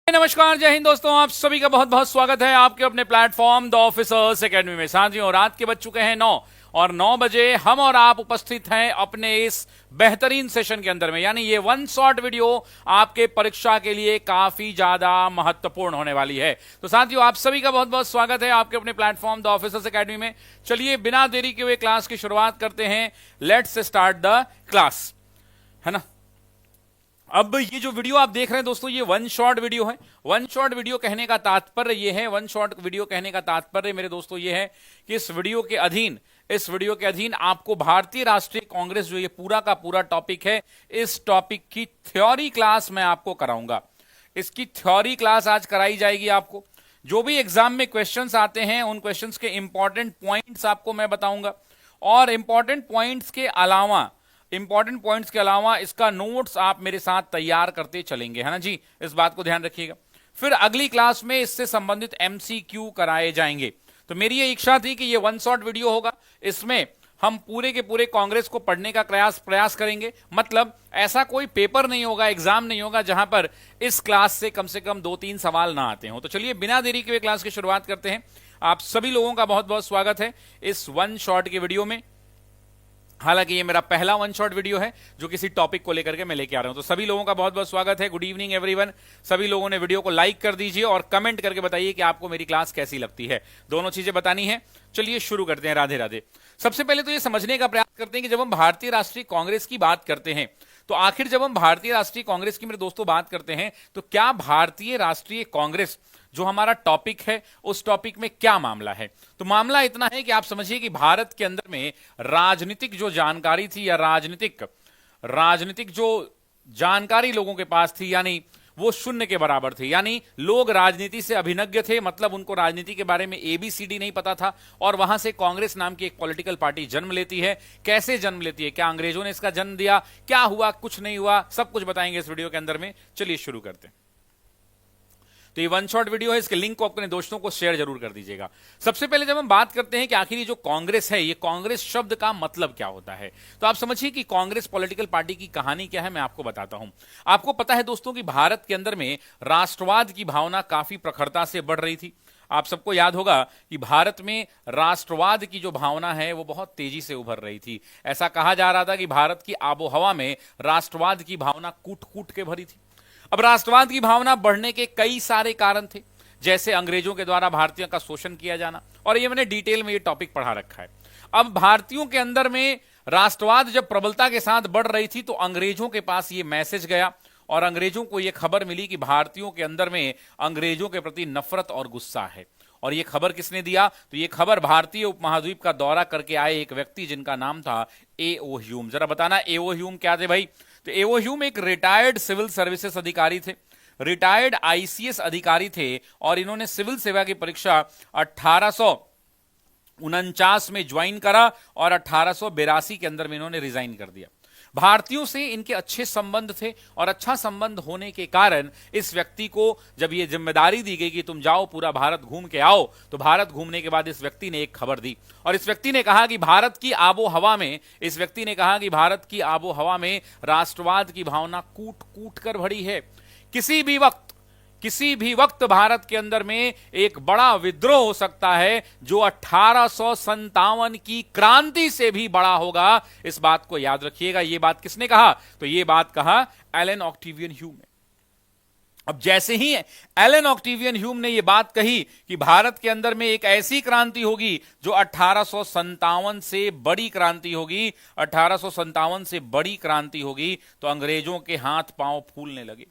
नमस्कार, जय हिंद दोस्तों। आप सभी का बहुत बहुत स्वागत है आपके अपने प्लेटफॉर्म द ऑफिसर्स एकेडमी में। साथियों, रात के बज चुके हैं 9 और 9 बजे हम और आप उपस्थित हैं अपने इस बेहतरीन सेशन के अंदर में। यानी ये वन शॉट वीडियो आपके परीक्षा के लिए काफी ज्यादा महत्वपूर्ण होने वाली है। तो साथियों, आप सभी का बहुत बहुत स्वागत है आपके अपने प्लेटफॉर्म द ऑफिसर्स एकेडमी में। चलिए बिना देरी के हुए क्लास की शुरुआत करते हैं। लेट्स स्टार्ट द क्लास, है ना। अब ये जो वीडियो आप देख रहे हैं दोस्तों, ये वन शॉट वीडियो है। वन शॉट वीडियो कहने का तात्पर्य ये है, वन शॉट वीडियो कहने का तात्पर्य मेरे दोस्तों ये है कि इस वीडियो के अधीन आपको भारतीय राष्ट्रीय कांग्रेस जो ये पूरा का पूरा टॉपिक है, इस टॉपिक की थ्योरी क्लास मैं आपको कराऊंगा। इसकी थ्योरी क्लास आज कराई जाएगी आपको। जो भी एग्जाम में क्वेश्चंस आते हैं उन क्वेश्चंस के इंपॉर्टेंट पॉइंट्स आपको मैं बताऊंगा, और इंपॉर्टेंट पॉइंट्स के अलावा इसका नोट्स आप मेरे साथ तैयार करते चलेंगे, है ना जी। इस बात को ध्यान रखिएगा। फिर अगली क्लास में इससे संबंधित एमसीक्यू कराए जाएंगे। तो मेरी ये इच्छा थी कि ये वन शॉट वीडियो होगा, इसमें हम पूरे के पूरे कांग्रेस को पढ़ने का प्रयास करेंगे। मतलब ऐसा कोई पेपर नहीं होगा, एग्जाम नहीं होगा जहां पर इस क्लास से कम 2-3 सवाल ना आते हो। तो चलिए बिना देरी के क्लास की शुरुआत करते हैं। आप सभी लोगों का बहुत बहुत स्वागत है इस वन शॉट के वीडियो में। हालांकि ये मेरा पहला वन शॉट वीडियो है जो किसी टॉपिक को लेकर के मैं लेके आ रहा हूं। तो सभी लोगों का बहुत बहुत स्वागत है। Good evening everyone. सभी लोगों ने वीडियो को लाइक कर दीजिए और कमेंट करके बताइए कि आपको मेरी क्लास कैसी लगती है। दोनों चीजें बतानी है। चलिए शुरू करते हैं। राधे राधे। सबसे पहले तो ये समझने का प्रयास करते हैं कि जब हम भारतीय राष्ट्रीय कांग्रेस की बात करते हैं, तो आखिर जब हम भारतीय राष्ट्रीय कांग्रेस की मेरे दोस्तों बात करते हैं, तो क्या भारतीय राष्ट्रीय कांग्रेस जो हमारा टॉपिक है उस टॉपिक में क्या मामला है। तो मामला इतना है कि आप समझिए कि भारत के अंदर में राजनीतिक जो जानकारी थी, या राजनीतिक जो जानकारी लोगों के पास थी, यानी वो शून्य के बराबर थी। यानी लोग राजनीति से अभिज्ञ थे, मतलब उनको राजनीति के बारे में ABCD नहीं पता था। और वहां से कांग्रेस नाम की एक पॉलिटिकल पार्टी जन्म लेती है। कैसे जन्म लेती है, क्या अंग्रेजों ने इसका जन्म दिया, क्या हुआ, कुछ नहीं हुआ, सब कुछ बताएंगे इस वीडियो के अंदर में। चलिए शुरू करते हैं। तो ये वन शॉट वीडियो है, इसके लिंक को अपने दोस्तों को शेयर जरूर कर दीजिएगा। सबसे पहले जब हम बात करते हैं कि आखिर ये जो कांग्रेस है, ये कांग्रेस शब्द का मतलब क्या होता है, तो आप समझिए कि कांग्रेस पॉलिटिकल पार्टी की कहानी क्या है, मैं आपको बताता हूं। आपको पता है दोस्तों कि भारत के अंदर में राष्ट्रवाद की भावना काफी प्रखरता से बढ़ रही थी। आप सबको याद होगा कि भारत में राष्ट्रवाद की जो भावना है वो बहुत तेजी से उभर रही थी। ऐसा कहा जा रहा था कि भारत की आबोहवा में राष्ट्रवाद की भावना कूट कूट के भरी थी। अब राष्ट्रवाद की भावना बढ़ने के कई सारे कारण थे, जैसे अंग्रेजों के द्वारा भारतीयों का शोषण किया जाना, और ये मैंने डिटेल में ये टॉपिक पढ़ा रखा है। अब भारतीयों के अंदर में राष्ट्रवाद जब प्रबलता के साथ बढ़ रही थी, तो अंग्रेजों के पास ये मैसेज गया, और अंग्रेजों को यह खबर मिली कि भारतीयों के अंदर में अंग्रेजों के प्रति नफरत और गुस्सा है। और यह खबर किसने दिया, तो यह खबर भारतीय उपमहाद्वीप का दौरा करके आए एक व्यक्ति जिनका नाम था A.O. ह्यूम। जरा बताना A.O. ह्यूम क्या थे भाई। तो A.O. ह्यूम एक रिटायर्ड सिविल सर्विसेज अधिकारी थे, रिटायर्ड ICS अधिकारी थे, और इन्होंने सिविल सेवा की परीक्षा 1849 में ज्वाइन करा और 1882 के अंदर में इन्होंने रिजाइन कर दिया। भारतीयों से इनके अच्छे संबंध थे, और अच्छा संबंध होने के कारण इस व्यक्ति को जब यह जिम्मेदारी दी गई कि तुम जाओ पूरा भारत घूम के आओ, तो भारत घूमने के बाद इस व्यक्ति ने एक खबर दी, और इस व्यक्ति ने कहा कि भारत की आबोहवा में राष्ट्रवाद की भावना कूट कूट कर भरी है। किसी भी वक्त भारत के अंदर में एक बड़ा विद्रोह हो सकता है जो 1857 की क्रांति से भी बड़ा होगा। इस बात को याद रखिएगा। यह बात किसने कहा, तो यह बात कहा एलन ऑक्टेवियन ह्यूम ने। अब जैसे ही एलन ऑक्टेवियन ह्यूम ने यह बात कही कि भारत के अंदर में एक ऐसी क्रांति होगी जो 1857 से बड़ी क्रांति होगी, 1857 से बड़ी क्रांति होगी, तो अंग्रेजों के हाथ पांव फूलने लगे।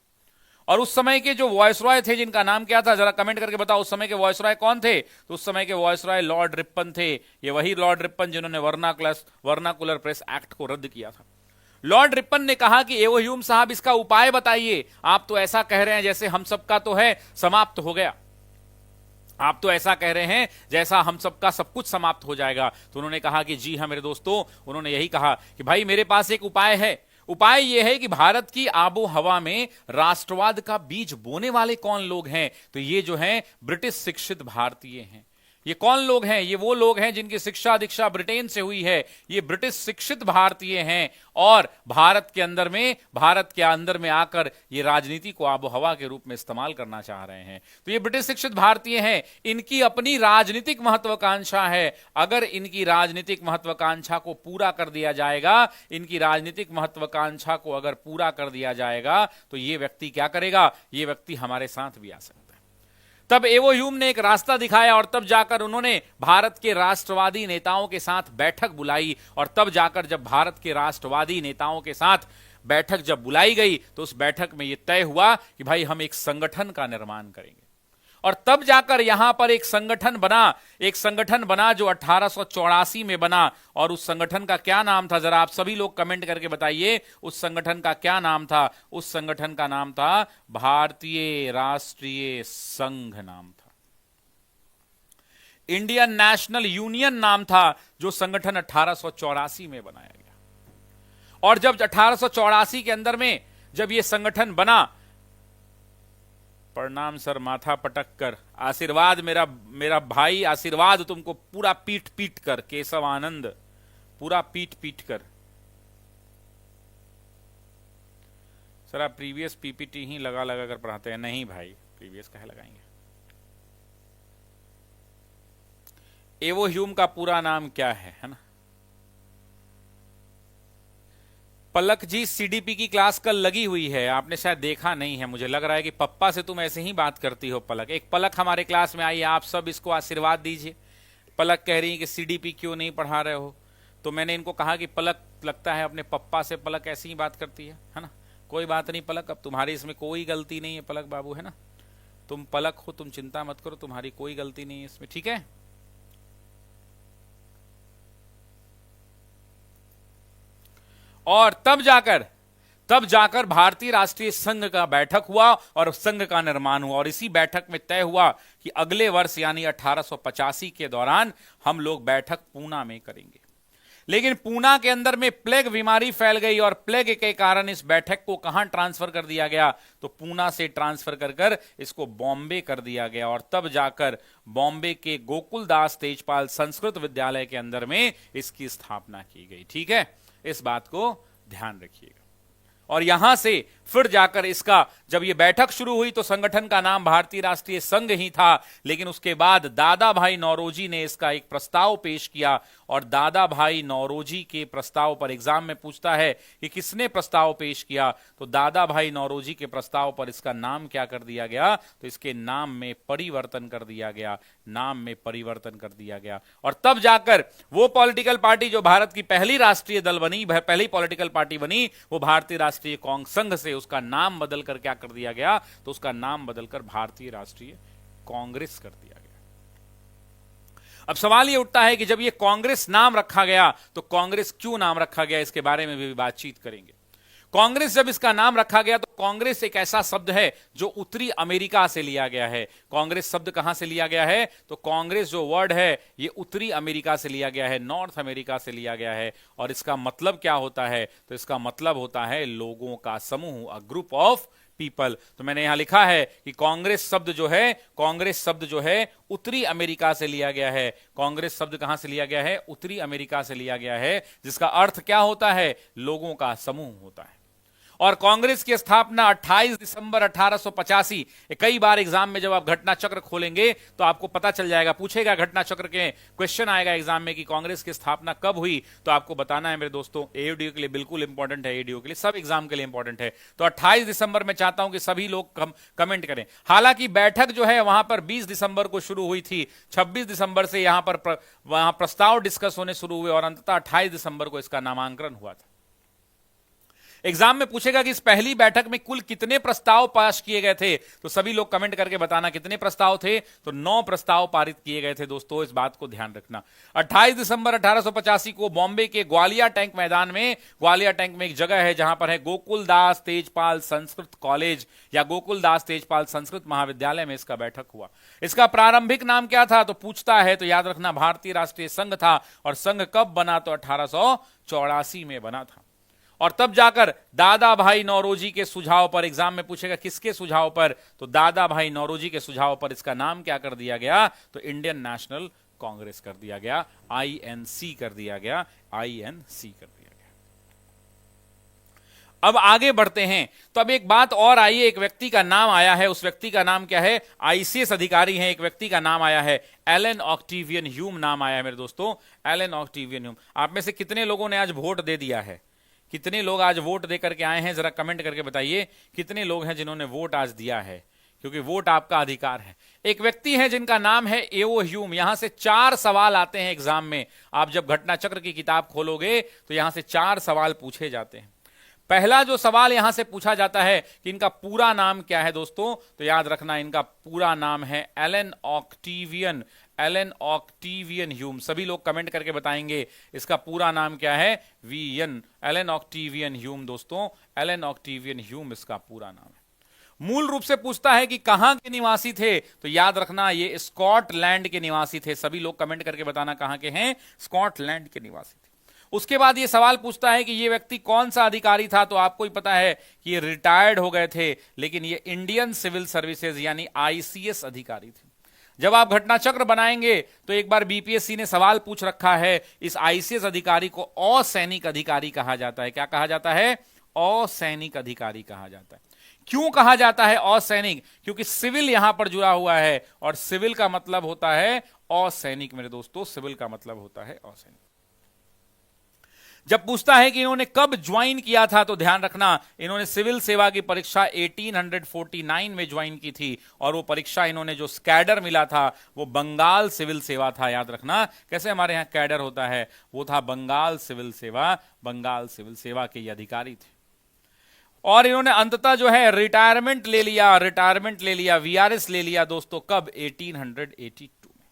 और उस समय के जो वॉयसरॉय थे, जिनका नाम क्या था, जरा कमेंट करके बताओ उस समय के वॉयसरॉय कौन थे। तो उस समय के वॉयसरॉय लॉर्ड रिपन थे। ये वही लॉर्ड रिपन जिन्होंने वर्नाकुलर प्रेस एक्ट को रद्द किया था। लॉर्ड रिपन ने कहा कि A.O. ह्यूम साहब, इसका उपाय बताइए। आप तो ऐसा कह रहे हैं जैसे हम सबका तो है समाप्त हो गया, आप तो ऐसा कह रहे हैं जैसा हम सबका सब कुछ समाप्त हो जाएगा। तो उन्होंने कहा कि जी हां मेरे दोस्तों, उन्होंने यही कहा कि भाई मेरे पास एक उपाय है। उपाय यह है कि भारत की आबो हवा में राष्ट्रवाद का बीज बोने वाले कौन लोग हैं, तो ये जो हैं ब्रिटिश शिक्षित भारतीय हैं। ये कौन लोग हैं? ये वो लोग हैं जिनकी शिक्षा दीक्षा ब्रिटेन से हुई है। ये ब्रिटिश शिक्षित भारतीय हैं और भारत के अंदर में आकर ये राजनीति को आबो हवा के रूप में इस्तेमाल करना चाह रहे हैं। तो ये ब्रिटिश शिक्षित भारतीय हैं, इनकी अपनी राजनीतिक महत्वाकांक्षा है। अगर इनकी राजनीतिक महत्वाकांक्षा को पूरा कर दिया जाएगा, इनकी राजनीतिक महत्वाकांक्षा को अगर पूरा कर दिया जाएगा तो ये व्यक्ति क्या करेगा? ये व्यक्ति हमारे साथ भी आ सकता है। तब एवो ह्यूम ने एक रास्ता दिखाया और तब जाकर उन्होंने भारत के राष्ट्रवादी नेताओं के साथ बैठक बुलाई। और तब जाकर जब भारत के राष्ट्रवादी नेताओं के साथ बैठक जब बुलाई गई तो उस बैठक में यह तय हुआ कि भाई हम एक संगठन का निर्माण करेंगे। और तब जाकर यहां पर एक संगठन बना जो 1884 में बना। और उस संगठन का क्या नाम था? जरा आप सभी लोग कमेंट करके बताइए, उस संगठन का क्या नाम था? उस संगठन का नाम था भारतीय राष्ट्रीय संघ नाम था। इंडियन नेशनल यूनियन नाम था जो संगठन 1884 में बनाया गया। और जब 1884 के अंदर में जब यह संगठन बना, प्रणाम सर, माथा पटक कर आशीर्वाद, मेरा भाई आशीर्वाद तुमको पूरा पीट पीट कर, केशव आनंद पूरा पीट पीट कर। सर आप प्रीवियस पीपीटी ही लगा लगा कर पढ़ाते हैं। नहीं भाई, प्रीवियस काहे लगाएंगे? एवो ह्यूम का पूरा नाम क्या है ना? पलक जी, सीडीपी की क्लास कल लगी हुई है, आपने शायद देखा नहीं है। मुझे लग रहा है कि पप्पा से तुम ऐसे ही बात करती हो। पलक, एक पलक हमारे क्लास में आई, आप सब इसको आशीर्वाद दीजिए। पलक कह रही है कि सीडीपी क्यों नहीं पढ़ा रहे हो? तो मैंने इनको कहा कि पलक लगता है अपने पप्पा से पलक ऐसी ही बात करती है ना? कोई बात नहीं पलक, अब तुम्हारी इसमें कोई गलती नहीं है पलक बाबू, है ना? तुम पलक हो, तुम चिंता मत करो, तुम्हारी कोई गलती नहीं है इसमें, ठीक है? और तब जाकर भारतीय राष्ट्रीय संघ का बैठक हुआ और संघ का निर्माण हुआ। और इसी बैठक में तय हुआ कि अगले वर्ष यानी 1885 के दौरान हम लोग बैठक पूना में करेंगे। लेकिन पूना के अंदर में प्लेग बीमारी फैल गई और प्लेग के कारण इस बैठक को कहां ट्रांसफर कर दिया गया? तो पूना से ट्रांसफर कर इसको बॉम्बे कर दिया गया। और तब जाकर बॉम्बे के गोकुलदास तेजपाल संस्कृत विद्यालय के अंदर में इसकी स्थापना की गई। ठीक है, इस बात को ध्यान रखिएगा। और यहां से फिर जाकर इसका जब यह बैठक शुरू हुई तो संगठन का नाम भारतीय राष्ट्रीय संघ ही था। लेकिन उसके बाद दादा भाई नौरोजी ने इसका एक प्रस्ताव पेश किया। और दादा भाई नौरोजी के प्रस्ताव पर एग्जाम में पूछता है कि किसने प्रस्ताव पेश किया, तो दादा भाई नौरोजी के प्रस्ताव पर इसका नाम क्या कर दिया गया? तो इसके नाम में परिवर्तन कर दिया गया। और तब जाकर वो पॉलिटिकल पार्टी जो भारत की पहली राष्ट्रीय दल बनी, पहली पॉलिटिकल पार्टी बनी, वो भारतीय राष्ट्रीय कांग्रेस संघ से उसका नाम बदलकर क्या कर दिया गया? तो उसका नाम बदलकर भारतीय राष्ट्रीय कांग्रेस कर दिया गया। अब सवाल यह उठता है कि जब यह कांग्रेस नाम रखा गया तो कांग्रेस क्यों नाम रखा गया, इसके बारे में भी बातचीत करेंगे। कांग्रेस जब इसका नाम रखा गया तो कांग्रेस एक ऐसा शब्द है जो उत्तरी अमेरिका से लिया गया है। कांग्रेस शब्द कहां से लिया गया है? तो कांग्रेस जो वर्ड है ये उत्तरी अमेरिका से लिया गया है, नॉर्थ अमेरिका से लिया गया है। और इसका मतलब क्या होता है? तो इसका मतलब होता है लोगों का समूह, अ ग्रुप ऑफ पीपल। तो मैंने यहां लिखा है कि कांग्रेस शब्द जो है उत्तरी अमेरिका से लिया गया है। कांग्रेस शब्द कहां से लिया गया है? उत्तरी अमेरिका से लिया गया है, जिसका अर्थ क्या होता है? लोगों का समूह होता है। और कांग्रेस की स्थापना 28 दिसंबर 1885। कई बार एग्जाम में जब आप घटना चक्र खोलेंगे तो आपको पता चल जाएगा, पूछेगा घटना चक्र के क्वेश्चन आएगा एग्जाम में कि कांग्रेस की स्थापना कब हुई, तो आपको बताना है मेरे दोस्तों। एडीओ के लिए बिल्कुल इंपॉर्टेंट है, एडीओ के लिए, सब एग्जाम के लिए इंपॉर्टेंट है। तो 28 दिसंबर में चाहता हूं कि सभी लोग कमेंट करें। हालांकि बैठक जो है वहां पर 20 दिसंबर को शुरू हुई थी, 26 दिसंबर से वहां प्रस्ताव डिस्कस होने शुरू हुए और अंततः 28 दिसंबर को इसका नामांकन हुआ था। एग्जाम में पूछेगा कि इस पहली बैठक में कुल कितने प्रस्ताव पास किए गए थे, तो सभी लोग कमेंट करके बताना कितने प्रस्ताव थे। तो 9 प्रस्ताव पारित किए गए थे दोस्तों, इस बात को ध्यान रखना। 28 दिसंबर 1885 को बॉम्बे के ग्वालिया टैंक मैदान में, ग्वालिया टैंक में एक जगह है जहां पर है गोकुलदास तेजपाल संस्कृत कॉलेज या गोकुलदास तेजपाल संस्कृत महाविद्यालय में इसका बैठक हुआ। इसका प्रारंभिक नाम क्या था? तो पूछता है तो याद रखना भारतीय राष्ट्रीय संघ था। और संघ कब बना? तो 1884 में बना था। और तब जाकर दादा भाई नौरोजी के सुझाव पर, एग्जाम में पूछेगा किसके सुझाव पर, तो दादा भाई नौरोजी के सुझाव पर इसका नाम क्या कर दिया गया, तो इंडियन नेशनल कांग्रेस कर दिया गया, आईएनसी कर दिया गया, आईएनसी कर दिया गया। अब आगे बढ़ते हैं, तो अब एक बात और आई है, एक व्यक्ति का नाम आया है, उस व्यक्ति का नाम क्या है, आईसीएस अधिकारी है, एक व्यक्ति का नाम आया है, एलन ऑक्टेवियन ह्यूम नाम आया है मेरे दोस्तों, एलन ऑक्टेवियन ह्यूम। आप में से कितने लोगों ने आज वोट दे दिया है, कितने लोग आज वोट दे करके आए हैं, जरा कमेंट करके बताइए कितने लोग हैं जिन्होंने वोट आज दिया है, क्योंकि वोट आपका अधिकार है। एक व्यक्ति है जिनका नाम है एओ ह्यूम। यहां से 4 सवाल आते हैं एग्जाम में, आप जब घटना चक्र की किताब खोलोगे तो यहां से 4 सवाल पूछे जाते हैं। पहला जो सवाल यहां से पूछा जाता है कि इनका पूरा नाम क्या है दोस्तों, तो याद रखना इनका पूरा नाम है Allan Octavian, Allan Octavian Hume. सभी लोग कमेंट करके बताएंगे इसका पूरा नाम क्या है, वीएन, एलन ऑक्टेवियन ह्यूम दोस्तों, एलन ऑक्टेवियन ह्यूम इसका पूरा नाम है। मूल रूप से पूछता है कि कहां के निवासी थे, तो याद रखना ये स्कॉटलैंड के निवासी थे। सभी लोग कमेंट करके बताना कहां के हैं, स्कॉटलैंड के निवासी थे। उसके बाद ये सवाल पूछता है कि ये व्यक्ति कौन सा अधिकारी था, तो आपको ही पता है कि ये रिटायर्ड हो गए थे, लेकिन ये इंडियन सिविल सर्विसेज यानी आईसीएस अधिकारी थे। जब आप घटना चक्र बनाएंगे तो एक बार बीपीएससी ने सवाल पूछ रखा है, इस आईसीएस अधिकारी को असैनिक अधिकारी कहा जाता है। क्या कहा जाता है, असैनिक अधिकारी कहा जाता है। क्यों कहा जाता है असैनिक, क्योंकि सिविल यहां पर जुड़ा हुआ है, और सिविल का मतलब होता है असैनिक मेरे दोस्तों, सिविल का मतलब होता है असैनिक। जब पूछता है कि इन्होंने कब ज्वाइन किया था, तो ध्यान रखना इन्होंने सिविल सेवा की परीक्षा 1849 में ज्वाइन की थी, और वो परीक्षा इन्होंने जो कैडर मिला था वो बंगाल सिविल सेवा था। याद रखना कैसे हमारे यहां कैडर होता है, वो था बंगाल सिविल सेवा, बंगाल सिविल सेवा के ये अधिकारी थे। और इन्होंने अंततः जो है रिटायरमेंट ले लिया, रिटायरमेंट ले लिया, वीआरएस ले लिया दोस्तों, कब, 1882 में।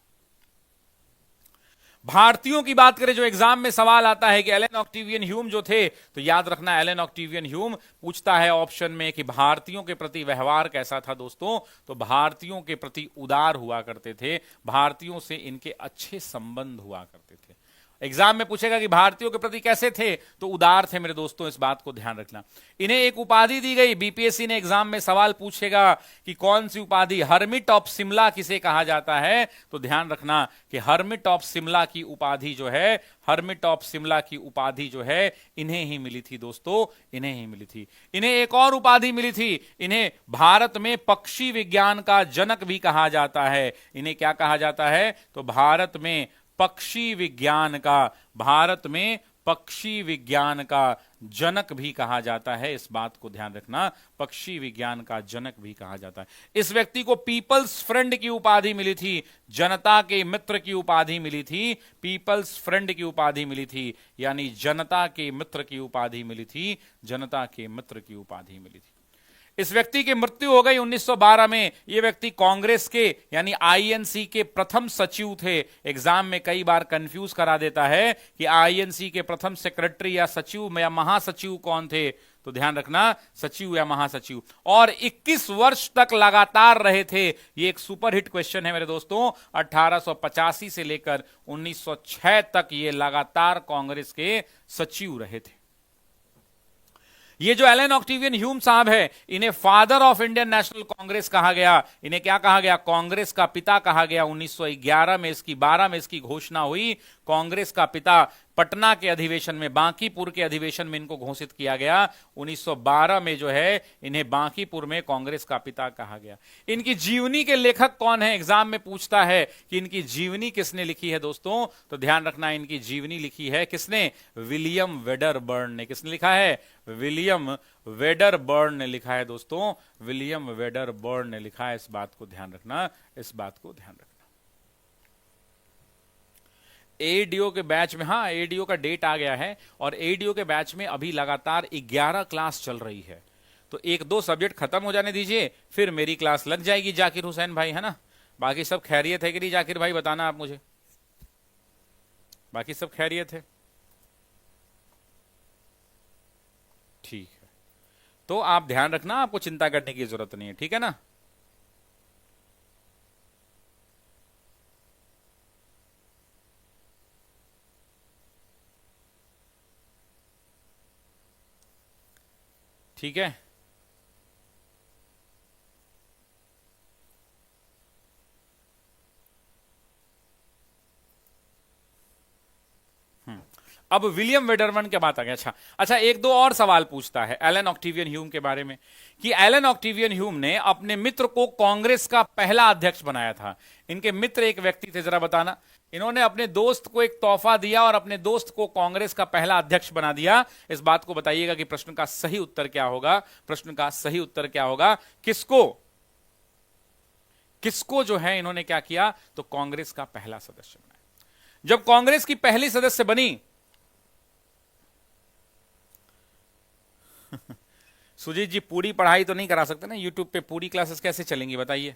भारतीयों की बात करें, जो एग्जाम में सवाल आता है कि एलन ऑक्टेवियन ह्यूम जो थे, तो याद रखना एलन ऑक्टेवियन ह्यूम पूछता है ऑप्शन में कि भारतीयों के प्रति व्यवहार कैसा था दोस्तों, तो भारतीयों के प्रति उदार हुआ करते थे, भारतीयों से इनके अच्छे संबंध हुआ करते थे। एग्जाम में पूछेगा कि भारतीयों के प्रति कैसे थे, तो उदार थे मेरे दोस्तों, इस बात को ध्यान रखना। इन्हें एक उपाधि दी गई, बीपीएससी ने एग्जाम में सवाल पूछेगा कि कौन सी उपाधि, हर्मिट ऑफ शिमला किसे कहा जाता है, तो ध्यान रखना कि हर्मिट ऑफ शिमला की उपाधि जो है, हर्मिट ऑफ शिमला की उपाधि जो है इन्हें ही मिली थी दोस्तों, इन्हें ही मिली थी। इन्हें एक और उपाधि मिली थी, इन्हें भारत में पक्षी विज्ञान का जनक भी कहा जाता है। इन्हें क्या कहा जाता है, तो भारत में पक्षी विज्ञान का, भारत में पक्षी विज्ञान का जनक भी कहा जाता है। इस बात को ध्यान रखना, पक्षी विज्ञान का जनक भी कहा जाता है। इस व्यक्ति को पीपल्स फ्रेंड की उपाधि मिली थी, जनता के मित्र की उपाधि मिली थी, पीपल्स फ्रेंड की उपाधि मिली थी, यानी जनता के मित्र की उपाधि मिली थी, जनता के मित्र की उपाधि मिली थी। इस व्यक्ति की मृत्यु हो गई 1912 में। यह व्यक्ति कांग्रेस के यानी आईएनसी के प्रथम सचिव थे। एग्जाम में कई बार कंफ्यूज करा देता है कि आईएनसी के प्रथम सेक्रेटरी या सचिव या महासचिव कौन थे, तो ध्यान रखना सचिव या महासचिव। और 21 वर्ष तक लगातार रहे थे। ये एक सुपरहिट क्वेश्चन है मेरे दोस्तों। 1885 से लेकर 1906 तक ये लगातार कांग्रेस के सचिव रहे थे। ये जो एलन ऑक्टेवियन ह्यूम साहब है, इन्हें father of Indian national Congress कहा गया। इन्हें क्या कहा गया, कांग्रेस का पिता कहा गया। 1911 में इसकी 12 में इसकी घोषणा हुई, कांग्रेस का पिता। पटना के अधिवेशन में, बांकीपुर के अधिवेशन में इनको घोषित किया गया। 1912 में जो है इन्हें बांकीपुर में कांग्रेस का पिता कहा गया। इनकी जीवनी के लेखक कौन है, एग्जाम में पूछता है कि इनकी जीवनी किसने लिखी है दोस्तों, तो ध्यान रखना इनकी जीवनी लिखी है किसने, विलियम वेडरबर्न ने। किसने लिखा है, विलियम वेडरबर्न ने लिखा है दोस्तों, विलियम वेडरबर्न ने लिखा है। इस बात को ध्यान रखना, इस बात को ध्यान रखना। एडीओ के बैच में, हाँ एडीओ का डेट आ गया है, और एडीओ के बैच में अभी लगातार 11 क्लास चल रही है। तो 1-2 सब्जेक्ट खत्म हो जाने दीजिए, फिर मेरी क्लास लग जाएगी जाकिर हुसैन भाई, है ना। बाकी सब खैरियत है कि नहीं जाकिर भाई, बताना आप मुझे, बाकी सब खैरियत है, ठीक है। तो आप ध्यान रखना, आपको चिंता करने की जरूरत नहीं है, ठीक है ना। ठीक है। अब विलियम वेडरमैन के बात आ गया। अच्छा, एक दो और सवाल पूछता है एलन ऑक्टेवियन ह्यूम के बारे में कि एलन ऑक्टेवियन ह्यूम ने अपने मित्र को कांग्रेस का पहला अध्यक्ष बनाया था। इनके मित्र एक व्यक्ति थे, जरा बताना। इन्होंने अपने दोस्त को एक तोहफा दिया और अपने दोस्त को कांग्रेस का पहला अध्यक्ष बना दिया। इस बात को बताइएगा कि प्रश्न का सही उत्तर क्या होगा। प्रश्न का सही उत्तर क्या होगा? किसको जो है इन्होंने क्या किया? तो कांग्रेस का पहला सदस्य बनाया। जब कांग्रेस की पहली सदस्य बनी, सुजीत जी पूरी पढ़ाई तो नहीं करा सकते ना यूट्यूब पे, पूरी क्लासेस कैसे चलेंगी बताइए।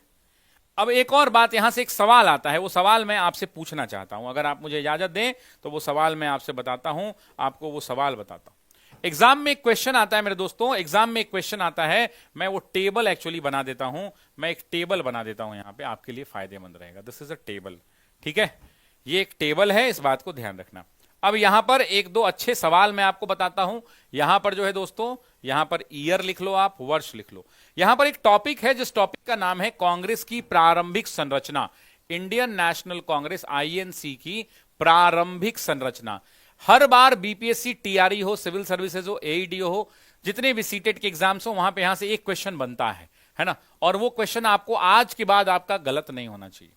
अब एक और बात, यहां से एक सवाल आता है, वो सवाल मैं आपसे पूछना चाहता हूं। अगर आप मुझे इजाजत दें तो वो सवाल मैं आपसे बताता हूं, आपको वो सवाल बताता हूं। एग्जाम में एक क्वेश्चन आता है मेरे दोस्तों, एग्जाम में एक क्वेश्चन आता है। मैं वो टेबल एक्चुअली बना देता हूं, मैं एक टेबल बना देता हूं यहां पे, आपके लिए फायदेमंद रहेगा। दिस इज अ टेबल, ठीक है, ये एक टेबल है, इस बात को ध्यान रखना। अब यहां पर एक दो अच्छे सवाल मैं आपको बताता हूं। यहां पर जो है दोस्तों, यहां पर ईयर लिख लो, आप वर्ष लिख लो। यहां पर एक टॉपिक है, जिस टॉपिक का नाम है कांग्रेस की प्रारंभिक संरचना। इंडियन नेशनल कांग्रेस आईएनसी की प्रारंभिक संरचना। हर बार बीपीएससी, टीआरई हो, सिविल सर्विसेज हो, एईडीओ हो, जितने भी सीटेट के एग्जाम्स हो, वहां पे यहां से एक क्वेश्चन बनता है ना। और वो क्वेश्चन आपको आज के बाद आपका गलत नहीं होना चाहिए,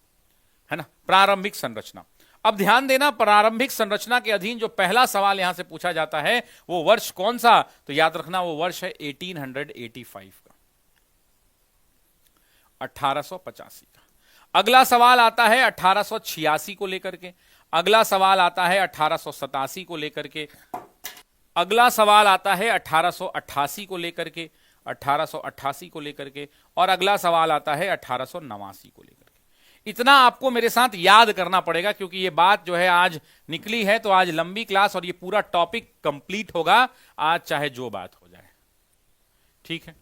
है ना। प्रारंभिक संरचना। अब ध्यान देना, प्रारंभिक संरचना के अधीन जो पहला सवाल यहां से पूछा जाता है वो वर्ष कौन सा? तो याद रखना वो वर्ष है 1885 का, 1885 का। अगला सवाल आता है 1886 को लेकर के। अगला सवाल आता है 1887 को लेकर के। अगला सवाल आता है 1888 को लेकर के, 1888 को लेकर के। और अगला सवाल आता है 1889 को लेकर के। इतना आपको मेरे साथ याद करना पड़ेगा, क्योंकि ये बात जो है आज निकली है, तो आज लंबी क्लास और ये पूरा टॉपिक कंप्लीट होगा आज, चाहे जो बात हो जाए, ठीक है।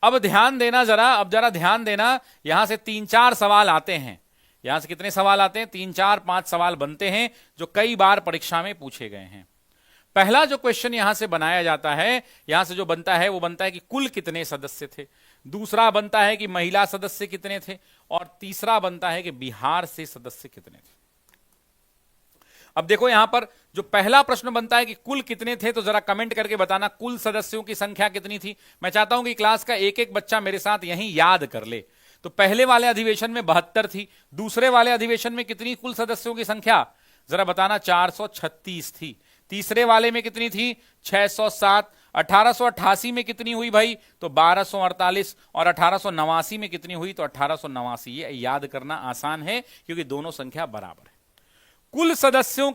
अब ध्यान देना जरा, अब जरा ध्यान देना। यहां से 3-4 सवाल आते हैं। यहां से कितने सवाल आते हैं? 3-4-5 सवाल बनते हैं जो कई बार परीक्षा में पूछे गए हैं। पहला जो क्वेश्चन यहां से बनाया जाता है, यहां से जो बनता है वो बनता है कि कुल कितने सदस्य थे। दूसरा बनता है कि महिला सदस्य कितने थे। और तीसरा बनता है कि बिहार से सदस्य कितने थे। अब देखो यहां पर जो पहला प्रश्न बनता है कि कुल कितने थे, तो जरा कमेंट करके बताना कुल सदस्यों की संख्या कितनी थी। मैं चाहता हूं कि क्लास का एक एक बच्चा मेरे साथ यहीं याद कर ले। तो पहले वाले अधिवेशन में 72 थी, दूसरे वाले अधिवेशन में कितनी कुल सदस्यों की संख्या जरा बताना? 436 थी। तीसरे वाले में कितनी थी? 607। 1888 में कितनी हुई भाई? तो 1248। और 1889 में कितनी हुई? तो 1889। ये याद करना आसान है क्योंकि दोनों संख्या बराबर है। कुल सदस्यों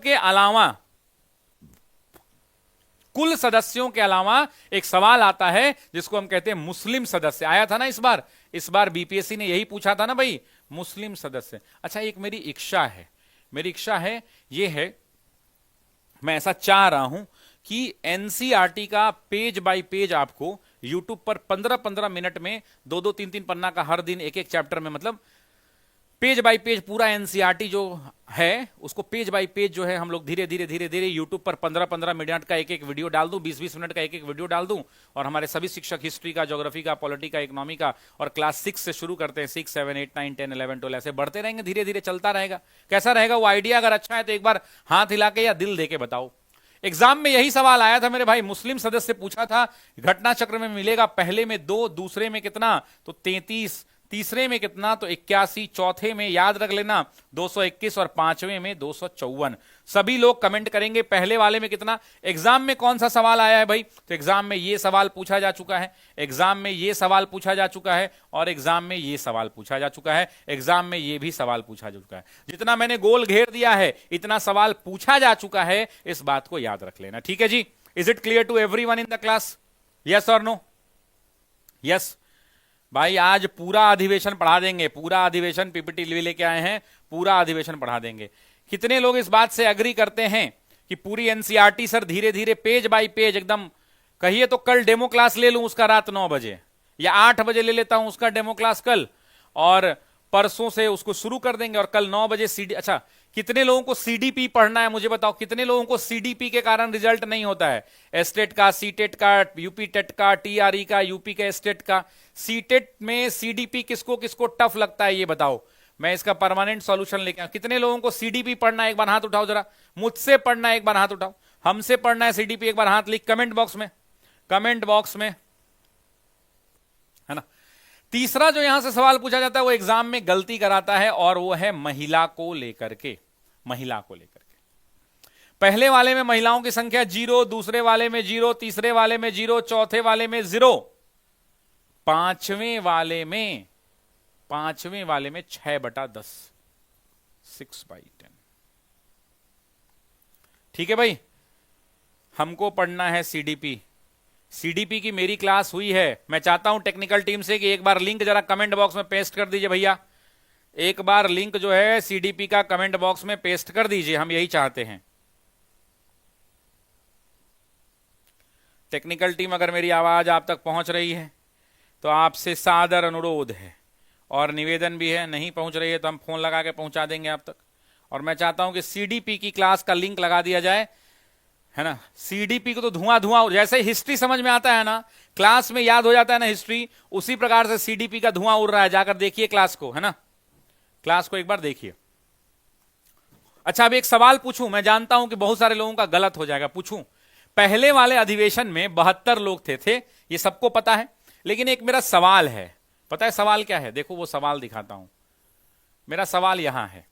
के अलावा एक सवाल आता है जिसको हम कहते हैं मुस्लिम सदस्य। आया था ना इस बार बीपीएससी ने यही पूछा था ना भाई, मुस्लिम सदस्य। अच्छा, एक मेरी इच्छा है ये है, मैं ऐसा चाह रहा हूं कि एनसीईआरटी का पेज बाय पेज आपको यूट्यूब पर 15-15 मिनट में 2-2, 3-3 पन्ना का हर दिन एक एक चैप्टर में, मतलब पेज बाय पेज पूरा एनसीईआरटी जो है उसको पेज बाय पेज जो है हम लोग धीरे धीरे यूट्यूब पर 15-15 मिनट का एक एक वीडियो डाल दूं, 20-20 मिनट का एक एक वीडियो डाल दूं। और हमारे सभी शिक्षक हिस्ट्री का, ज्योग्राफी का, पॉलिटी का, इकोनॉमी का, और क्लास 6 से शुरू करते हैं, 6, 7, 8, 9, 10, 11, 12 ऐसे बढ़ते रहेंगे, धीरे धीरे चलता रहेगा। कैसा रहेगा वो आइडिया? अगर अच्छा है तो एक बार हाथ हिला के या दिल दे के बताओ। एग्जाम में यही सवाल आया था मेरे भाई, मुस्लिम सदस्य पूछा था। घटना चक्र में मिलेगा पहले में 2, दूसरे में कितना? तो 33, तीसरे में कितना? तो 81, चौथे में याद रख लेना 221 और पांचवें में 254। सभी लोग कमेंट करेंगे पहले वाले में कितना। एग्जाम में कौन सा सवाल आया है भाई? तो एग्जाम में ये सवाल पूछा जा चुका है, एग्जाम में ये सवाल पूछा जा चुका है, और एग्जाम में ये सवाल पूछा जा चुका है, एग्जाम में ये भी सवाल पूछा जा चुका है। जितना मैंने गोल घेर दिया है इतना सवाल पूछा जा चुका है, इस बात को याद रख लेना, ठीक है जी। Is it clear to everyone in the class? Yes और नो? यस भाई, आज पूरा अधिवेशन पढ़ा देंगे, पूरा अधिवेशन पीपीटी लेके आए हैं, पूरा अधिवेशन पढ़ा देंगे। कितने लोग इस बात से अग्री करते हैं कि पूरी एनसीईआरटी सर धीरे धीरे पेज बाय पेज एकदम, कहिए तो कल डेमो क्लास ले लूं उसका रात 9 बजे, या 8 बजे ले लेता हूं उसका डेमो क्लास कल, और परसों से उसको शुरू कर देंगे और कल 9 बजे सीडी। अच्छा, कितने लोगों को सीडीपी पढ़ना है मुझे बताओ, कितने लोगों को सीडीपी के कारण रिजल्ट नहीं होता है? एस्टेट का, सीटेट का, यूपी टेट का, टीआरई का, यूपी के एस्टेट का। सीटेट में सीडीपी किसको किसको टफ लगता है ये बताओ, मैं इसका परमानेंट सॉल्यूशन लेके आऊं। कितने लोगों को सीडीपी पढ़ना है एक बार हाथ उठाओ जरा, मुझसे पढ़ना है एक बार हाथ उठाओ, हमसे पढ़ना है सीडीपी एक बार हाथ लिख कमेंट बॉक्स में, कमेंट बॉक्स में, है ना। तीसरा जो यहां से सवाल पूछा जाता है वो एग्जाम में गलती कराता है और वो है महिला को लेकर के, महिला को लेकर के। पहले वाले में महिलाओं की संख्या 0, दूसरे वाले में 0, तीसरे वाले में 0, चौथे वाले में 0, पांचवें वाले में 6/10, 6/10। ठीक है भाई, हमको पढ़ना है सीडीपी। सीडीपी की मेरी क्लास हुई है, मैं चाहता हूं टेक्निकल टीम से कि एक बार लिंक जरा कमेंट बॉक्स में पेस्ट कर दीजिए भैया, एक बार लिंक जो है सीडीपी का कमेंट बॉक्स में पेस्ट कर दीजिए, हम यही चाहते हैं। टेक्निकल टीम अगर मेरी आवाज आप तक पहुंच रही है तो आपसे सादर अनुरोध है और निवेदन भी है, नहीं पहुंच रही है तो हम फोन लगा के पहुंचा देंगे आप तक। और मैं चाहता हूं कि सीडीपी की क्लास का लिंक लगा दिया जाए, है ना। सीडीपी को तो धुआं धुआं, जैसे हिस्ट्री समझ में आता है ना, क्लास में याद हो जाता है ना हिस्ट्री, उसी प्रकार से सीडीपी का धुआं उड़ रहा है। जाकर देखिए क्लास को, है ना, क्लास को एक बार देखिए। अच्छा, अब एक सवाल पूछूं, मैं जानता हूं कि बहुत सारे लोगों का गलत हो जाएगा, पूछूं। पहले वाले अधिवेशन में 72 लोग थे, ये सबको पता है, लेकिन एक मेरा सवाल है, पता है सवाल क्या है? देखो वो सवाल दिखाता हूं, मेरा सवाल यहां है।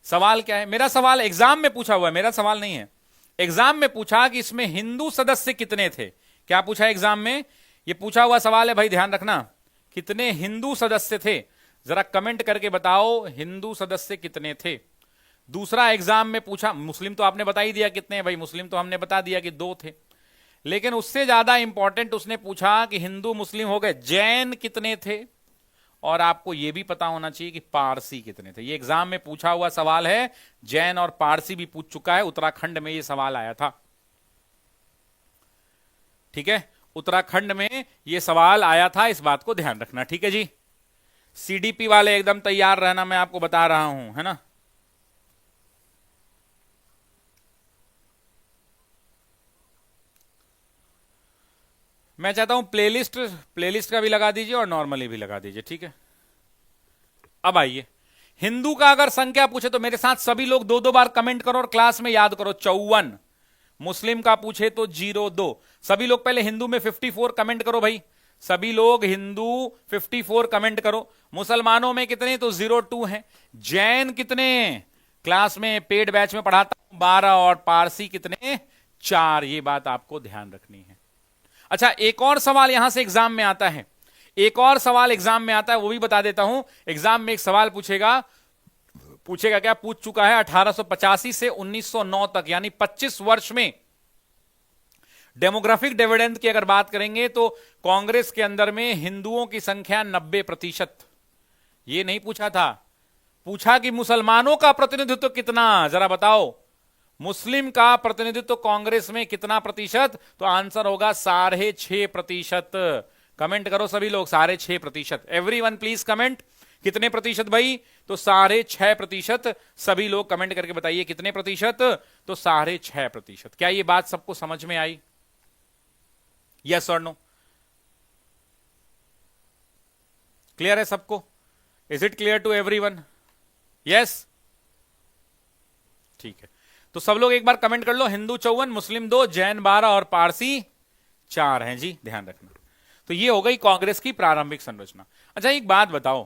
सवाल क्या है? मेरा सवाल एग्जाम में पूछा हुआ है, मेरा सवाल नहीं है। एग्जाम में पूछा कि इसमें हिंदू सदस्य कितने थे। क्या पूछा एग्जाम में? ये पूछा हुआ सवाल है भाई, ध्यान रखना। कितने हिंदू सदस्य थे, जरा कमेंट करके बताओ, हिंदू सदस्य कितने थे। दूसरा एग्जाम में पूछा, मुस्लिम तो आपने बता ही दिया कितने भाई, मुस्लिम तो हमने बता दिया कि 2 थे, लेकिन उससे ज्यादा इंपॉर्टेंट उसने पूछा कि हिंदू मुस्लिम हो गए, जैन कितने थे, और आपको यह भी पता होना चाहिए कि पारसी कितने थे। ये एग्जाम में पूछा हुआ सवाल है, जैन और पारसी भी पूछ चुका है, उत्तराखंड में यह सवाल आया था। ठीक है, उत्तराखंड में यह सवाल आया था, इस बात को ध्यान रखना। ठीक है जी, सीडीपी वाले एकदम तैयार रहना, मैं आपको बता रहा हूं, है ना। मैं चाहता हूं प्लेलिस्ट का भी लगा दीजिए और नॉर्मली भी लगा दीजिए। ठीक है, अब आइए, हिंदू का अगर संख्या पूछे तो मेरे साथ सभी लोग 2-2 बार कमेंट करो और क्लास में याद करो, 54। मुस्लिम का पूछे तो 02। सभी लोग पहले हिंदू में 54 कमेंट करो भाई, सभी लोग हिंदू 54 कमेंट करो। मुसलमानों में कितने? तो 02 हैं। जैन कितने? क्लास में पेड बैच में पढ़ाता हूं 12, और पारसी कितने? 4। ये बात आपको ध्यान रखनी है। अच्छा, एक और सवाल यहां से एग्जाम में आता है, एक और सवाल एग्जाम में आता है, वो भी बता देता हूं। एग्जाम में एक सवाल पूछेगा क्या, पूछ चुका है 1885 से 1909 तक, यानी 25 वर्ष में डेमोग्राफिक डिविडेंड की अगर बात करेंगे तो कांग्रेस के अंदर में हिंदुओं की संख्या 90%। ये नहीं पूछा था, पूछा कि मुसलमानों का प्रतिनिधित्व कितना, जरा बताओ, मुस्लिम का प्रतिनिधित्व कांग्रेस में कितना प्रतिशत? तो आंसर होगा 6.5%। कमेंट करो सभी लोग, 6.5%। एवरीवन प्लीज कमेंट, कितने प्रतिशत भाई? तो 6.5%। सभी लोग कमेंट करके बताइए कितने प्रतिशत? तो 6.5%। क्या ये बात सबको समझ में आई? यस और नो? क्लियर है सबको? Is it clear to everyone? Yes, ठीक है। तो सब लोग एक बार कमेंट कर लो, हिंदू 54, मुस्लिम 2, जैन 12 और पारसी 4 हैं जी, ध्यान रखना। तो ये हो गई कांग्रेस की प्रारंभिक संरचना। अच्छा, एक बात बताओ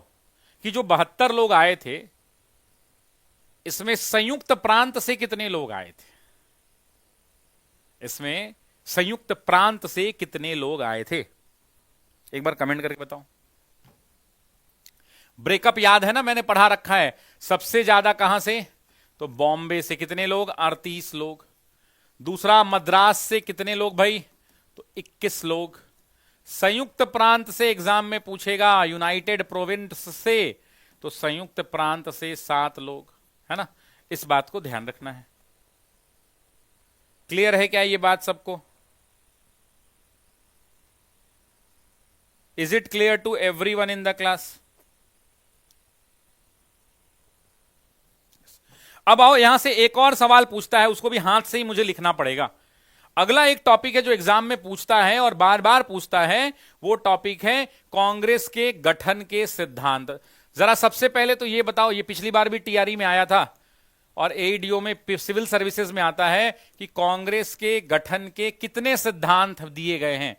कि जो 72 लोग आए थे, इसमें संयुक्त प्रांत से कितने लोग आए थे? इसमें संयुक्त प्रांत से कितने लोग आए थे? एक बार कमेंट करके बताओ। ब्रेकअप याद है ना, मैंने पढ़ा रखा है। सबसे ज्यादा कहां से? तो बॉम्बे से कितने लोग? 38 लोग। दूसरा, मद्रास से कितने लोग भाई? तो 21 लोग। संयुक्त प्रांत से एग्जाम में पूछेगा, यूनाइटेड प्रोविंस से, तो संयुक्त प्रांत से 7 लोग, है ना। इस बात को ध्यान रखना है। क्लियर है क्या ये बात सबको? Is it clear to everyone in the class? अब आओ, यहां से एक और सवाल पूछता है, उसको भी हाथ से ही मुझे लिखना पड़ेगा। अगला एक टॉपिक है जो एग्जाम में पूछता है और बार बार पूछता है, वो टॉपिक है कांग्रेस के गठन के सिद्धांत। जरा सबसे पहले तो ये बताओ, ये पिछली बार भी टीआरई में आया था और एडीओ में, सिविल सर्विसेज में आता है कि कांग्रेस के गठन के कितने सिद्धांत दिए गए हैं।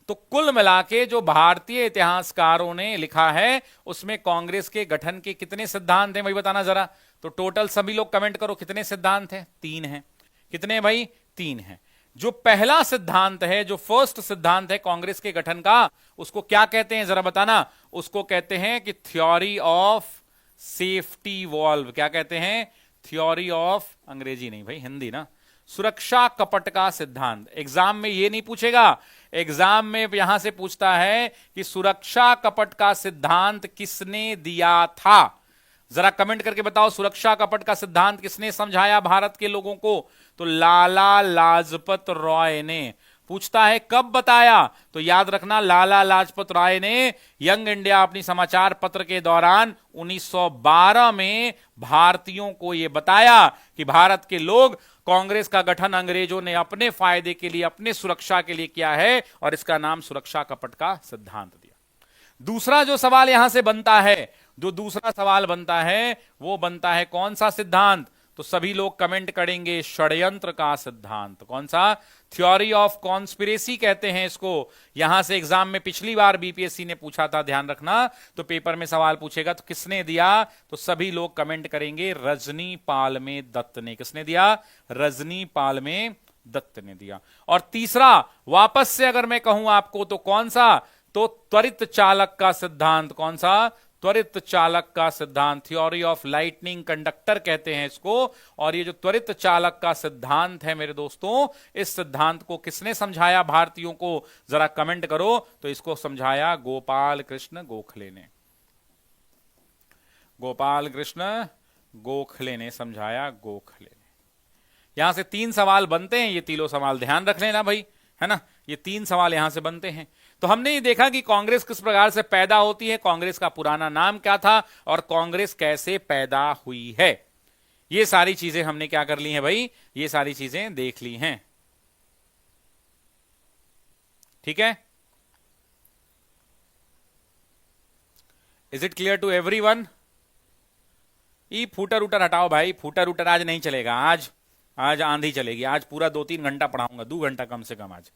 तो कुल मिला के जो भारतीय इतिहासकारों ने लिखा है उसमें कांग्रेस के गठन के कितने सिद्धांत हैं वही बताना जरा। तो टोटल सभी लोग कमेंट करो, कितने सिद्धांत हैं? 3 हैं। कितने भाई? 3 हैं। जो पहला सिद्धांत है, जो फर्स्ट सिद्धांत है कांग्रेस के गठन का, उसको क्या कहते हैं जरा बताना। उसको कहते हैं कि थ्योरी ऑफ सेफ्टी वॉल्व। क्या कहते हैं? थ्योरी ऑफ, अंग्रेजी नहीं भाई, हिंदी ना, सुरक्षा कपट का सिद्धांत। एग्जाम में ये नहीं पूछेगा, एग्जाम में यहां से पूछता है कि सुरक्षा कपट का सिद्धांत किसने दिया था। जरा कमेंट करके बताओ, सुरक्षा कपट का सिद्धांत किसने समझाया भारत के लोगों को? तो लाला लाजपत राय ने। पूछता है कब बताया, तो याद रखना लाला लाजपत राय ने यंग इंडिया अपनी समाचार पत्र के दौरान 1912 में भारतीयों को यह बताया कि भारत के लोग, कांग्रेस का गठन अंग्रेजों ने अपने फायदे के लिए, अपने सुरक्षा के लिए किया है और इसका नाम सुरक्षा कपट का सिद्धांत दिया। दूसरा जो सवाल यहां से बनता है, जो दूसरा सवाल बनता है वो बनता है कौन सा सिद्धांत? तो सभी लोग कमेंट करेंगे षड्यंत्र का सिद्धांत। कौन सा? थ्योरी ऑफ कॉन्स्पिरेसी कहते हैं इसको। यहां से एग्जाम में पिछली बार बीपीएससी ने पूछा था, ध्यान रखना, तो पेपर में सवाल पूछेगा तो किसने दिया, तो सभी लोग कमेंट करेंगे रजनी पालमे दत्त ने। किसने दिया? रजनी पालमे दत्त ने दिया। और तीसरा वापस से अगर मैं कहूं आपको तो कौन सा? तो त्वरित चालक का सिद्धांत। कौन सा? त्वरित चालक का सिद्धांत, थ्योरी ऑफ लाइटनिंग कंडक्टर कहते हैं इसको। और ये जो त्वरित चालक का सिद्धांत है मेरे दोस्तों, इस सिद्धांत को किसने समझाया भारतीयों को? जरा कमेंट करो। तो इसको समझाया गोपाल कृष्ण गोखले ने। गोपाल कृष्ण गोखले ने समझाया, गोखले ने। यहां से 3 सवाल बनते हैं, ये तीनों सवाल ध्यान रख लेना भाई, है ना। ये 3 सवाल यहां से बनते हैं। तो हमने ये देखा कि कांग्रेस किस प्रकार से पैदा होती है, कांग्रेस का पुराना नाम क्या था और कांग्रेस कैसे पैदा हुई है। ये सारी चीजें हमने क्या कर ली हैं भाई? ये सारी चीजें देख ली हैं। ठीक है, is it clear to everyone? ये फूटर उटर हटाओ भाई, फूटर उटर आज नहीं चलेगा। आज आंधी चलेगी। आज पूरा 2-3 घंटा पढ़ाऊंगा, 2 घंटा कम से कम आज।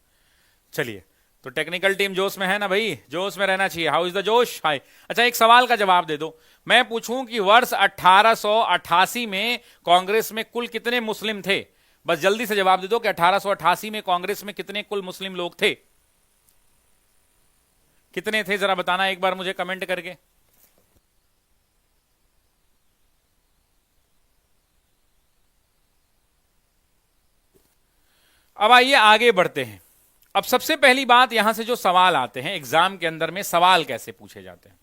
चलिए, तो टेक्निकल टीम जोश में है ना भाई? जोश में रहना चाहिए। हाउ इज द जोश? हाय। अच्छा, एक सवाल का जवाब दे दो। मैं पूछूं कि वर्ष 1888 में कांग्रेस में कुल कितने मुस्लिम थे? बस जल्दी से जवाब दे दो कि 1888 में कांग्रेस में कितने कुल मुस्लिम लोग थे? कितने थे जरा बताना एक बार मुझे कमेंट करके। अब आइए आगे बढ़ते हैं। अब सबसे पहली बात, यहां से जो सवाल आते हैं एग्जाम के अंदर में, सवाल कैसे पूछे जाते हैं।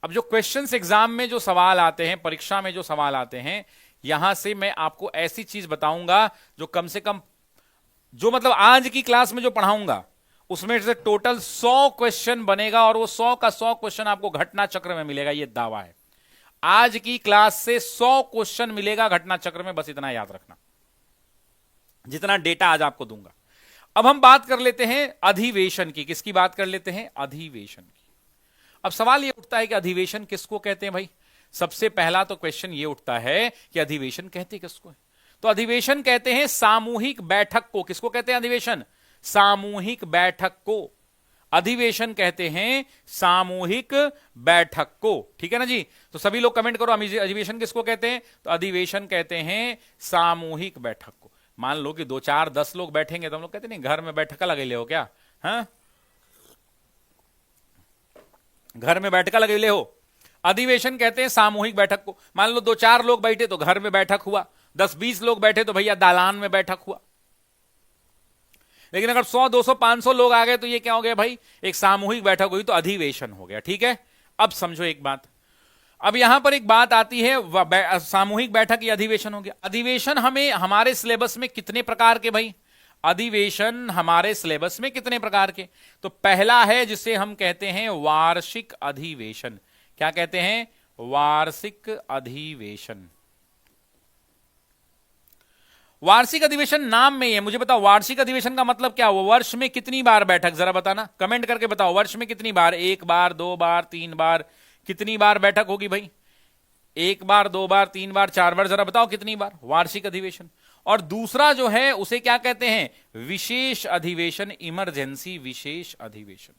अब जो क्वेश्चंस एग्जाम में जो सवाल आते हैं, परीक्षा में जो सवाल आते हैं, यहां से मैं आपको ऐसी चीज बताऊंगा जो कम से कम, जो मतलब आज की क्लास में जो पढ़ाऊंगा उसमें से टोटल 100 क्वेश्चन बनेगा और वो 100 का 100 क्वेश्चन आपको घटना चक्र में मिलेगा। ये दावा है। आज की क्लास से 100 क्वेश्चन मिलेगा घटना चक्र में, बस इतना याद रखना, जितना डेटा आज आपको दूंगा। अब हम बात कर लेते हैं अधिवेशन की। किसकी बात कर लेते हैं? अधिवेशन की। अब सवाल यह उठता है कि अधिवेशन किसको कहते हैं भाई? सबसे पहला तो क्वेश्चन यह उठता है कि अधिवेशन कहते किसको है? तो अधिवेशन कहते हैं सामूहिक बैठक को। किसको कहते हैं अधिवेशन? सामूहिक बैठक को। अधिवेशन कहते हैं सामूहिक बैठक को। ठीक है ना जी? तो सभी लोग कमेंट करो, अधिवेशन किसको कहते हैं? तो अधिवेशन कहते हैं सामूहिक बैठक को। मान लो कि 2, 4, 10 लोग बैठेंगे तो हम लोग कहते नहीं घर में बैठक लगे ले हो क्या? हाँ, घर में बैठक लगे ले हो। अधिवेशन कहते हैं सामूहिक बैठक को। मान लो 2, 4 लोग बैठे तो घर में बैठक हुआ, 10, 20 लोग बैठे तो भैया दालान में बैठक हुआ। लेकिन अगर 100, 200, 500 लोग आ गए तो ये क्या हो गया भाई? एक सामूहिक बैठक हुई तो अधिवेशन हो गया। ठीक है, अब समझो एक बात। अब यहां पर एक बात आती है, सामूहिक बैठक या अधिवेशन हो गया। अधिवेशन हमें हमारे सिलेबस में कितने प्रकार के भाई? अधिवेशन हमारे सिलेबस में कितने प्रकार के? तो पहला है जिसे हम कहते हैं वार्षिक अधिवेशन। क्या कहते हैं? वार्षिक अधिवेशन। वार्षिक अधिवेशन नाम में ही है। मुझे बताओ वार्षिक अधिवेशन का मतलब क्या हुआ? वर्ष में कितनी बार बैठक, जरा बताना, कमेंट करके बताओ। वर्ष में कितनी बार? एक बार, दो बार, तीन बार? कितनी बार बैठक होगी भाई? एक बार, दो बार, तीन बार, चार बार? जरा बताओ कितनी बार? वार्षिक अधिवेशन। और दूसरा जो है उसे क्या कहते हैं? विशेष अधिवेशन, इमरजेंसी विशेष अधिवेशन।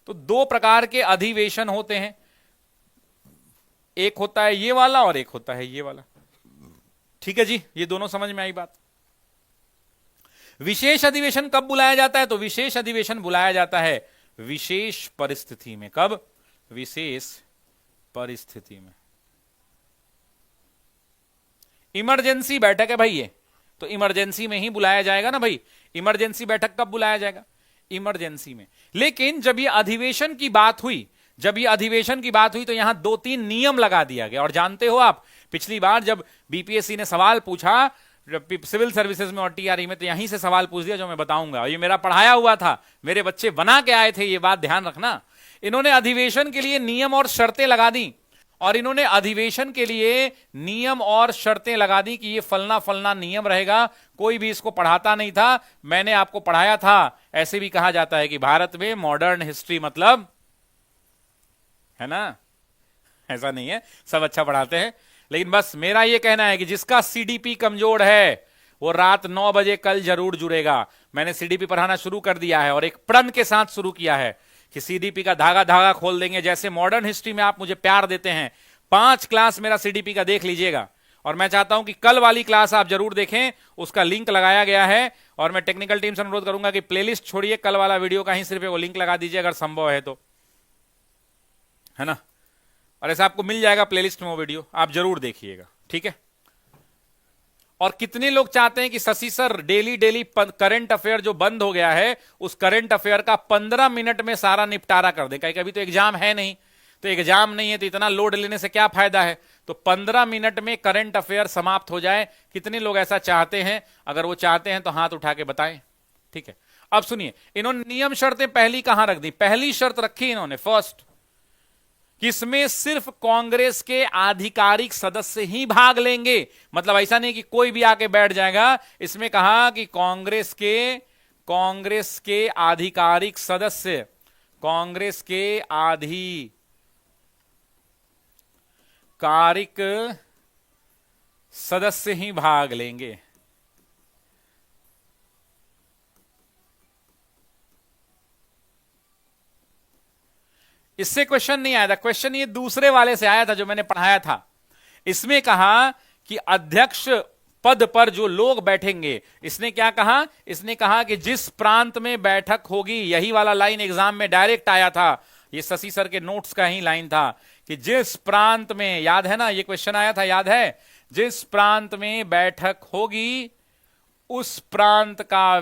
तो दो प्रकार के अधिवेशन होते हैं, एक होता है ये वाला और एक होता है ये वाला। ठीक है जी, ये दोनों समझ में आई बात। विशेष अधिवेशन कब बुलाया जाता है? तो विशेष अधिवेशन बुलाया जाता है विशेष परिस्थिति में। कब? विशेष परिस्थिति में। इमरजेंसी बैठक है भाई ये, तो इमरजेंसी में ही बुलाया जाएगा ना भाई। इमरजेंसी बैठक कब बुलाया जाएगा? इमरजेंसी में। लेकिन जब ये अधिवेशन की बात हुई, तो यहां दो तीन नियम लगा दिया गया। और जानते हो आप, पिछली बार जब बीपीएससी ने सवाल पूछा सिविल सर्विसेज में और टीआरई में, तो यहीं से सवाल पूछ दिया जो मैं बताऊंगा। ये मेरा पढ़ाया हुआ था, मेरे बच्चे बना के आए थे, ये बात ध्यान रखना। इन्होंने अधिवेशन के लिए नियम और शर्तें लगा दी, और इन्होंने अधिवेशन के लिए नियम और शर्तें लगा दी कि ये फलना फलना नियम रहेगा। कोई भी इसको पढ़ाता नहीं था, मैंने आपको पढ़ाया था। ऐसे भी कहा जाता है कि भारत में मॉडर्न हिस्ट्री मतलब, है ना, ऐसा नहीं है, सब अच्छा पढ़ाते हैं। लेकिन बस मेरा यह कहना है कि जिसका सीडीपी कमजोर है वो रात 9 बजे कल जरूर जुड़ेगा। मैंने सीडीपी पढ़ाना शुरू कर दिया है और एक प्रण के साथ शुरू किया है कि सीडीपी का धागा धागा खोल देंगे। जैसे मॉडर्न हिस्ट्री में आप मुझे प्यार देते हैं, 5 क्लास मेरा सीडीपी का देख लीजिएगा। और मैं चाहता हूं कि कल वाली क्लास आप जरूर देखें, उसका लिंक लगाया गया है। और मैं टेक्निकल टीम से अनुरोध करूंगा कि प्लेलिस्ट छोड़िए, कल वाला वीडियो का ही सिर्फ वो लिंक लगा दीजिए अगर संभव है तो, है ना। और ऐसा आपको मिल जाएगा प्लेलिस्ट में वो वीडियो, आप जरूर देखिएगा, ठीक है। और कितने लोग चाहते हैं कि Shashi sir daily daily current affair जो बंद हो गया है उस करंट अफेयर का 15 मिनट में सारा निपटारा कर दे? कहीं अभी तो एग्जाम है नहीं, तो एग्जाम नहीं है तो इतना लोड लेने से क्या फायदा है। तो 15 मिनट में करंट अफेयर समाप्त हो जाए। कितने लोग ऐसा चाहते हैं? अगर वो चाहते हैं तो हाथ उठा के बताएं, ठीक है। अब सुनिए, इन्होंने नियम शर्तें पहली कहां रख दी? पहली शर्त रखी इन्होंने फर्स्ट, कि इसमें सिर्फ कांग्रेस के आधिकारिक सदस्य ही भाग लेंगे। मतलब ऐसा नहीं कि कोई भी आके बैठ जाएगा। इसमें कहा कि कांग्रेस के आधिकारिक सदस्य, कांग्रेस के आधिकारिक सदस्य ही भाग लेंगे। इससे क्वेश्चन नहीं आया था, क्वेश्चन ये दूसरे वाले से आया था जो मैंने पढ़ाया था। इसमें कहा कि अध्यक्ष पद पर जो लोग बैठेंगे, इसने क्या कहा? इसने कहा कि जिस प्रांत में बैठक होगी, यही वाला लाइन एग्जाम में डायरेक्ट आया था, ये शशि सर के नोट्स का ही लाइन था कि जिस प्रांत में, याद है ना, ये क्वेश्चन आया था, याद है, जिस प्रांत में बैठक होगी उस प्रांत का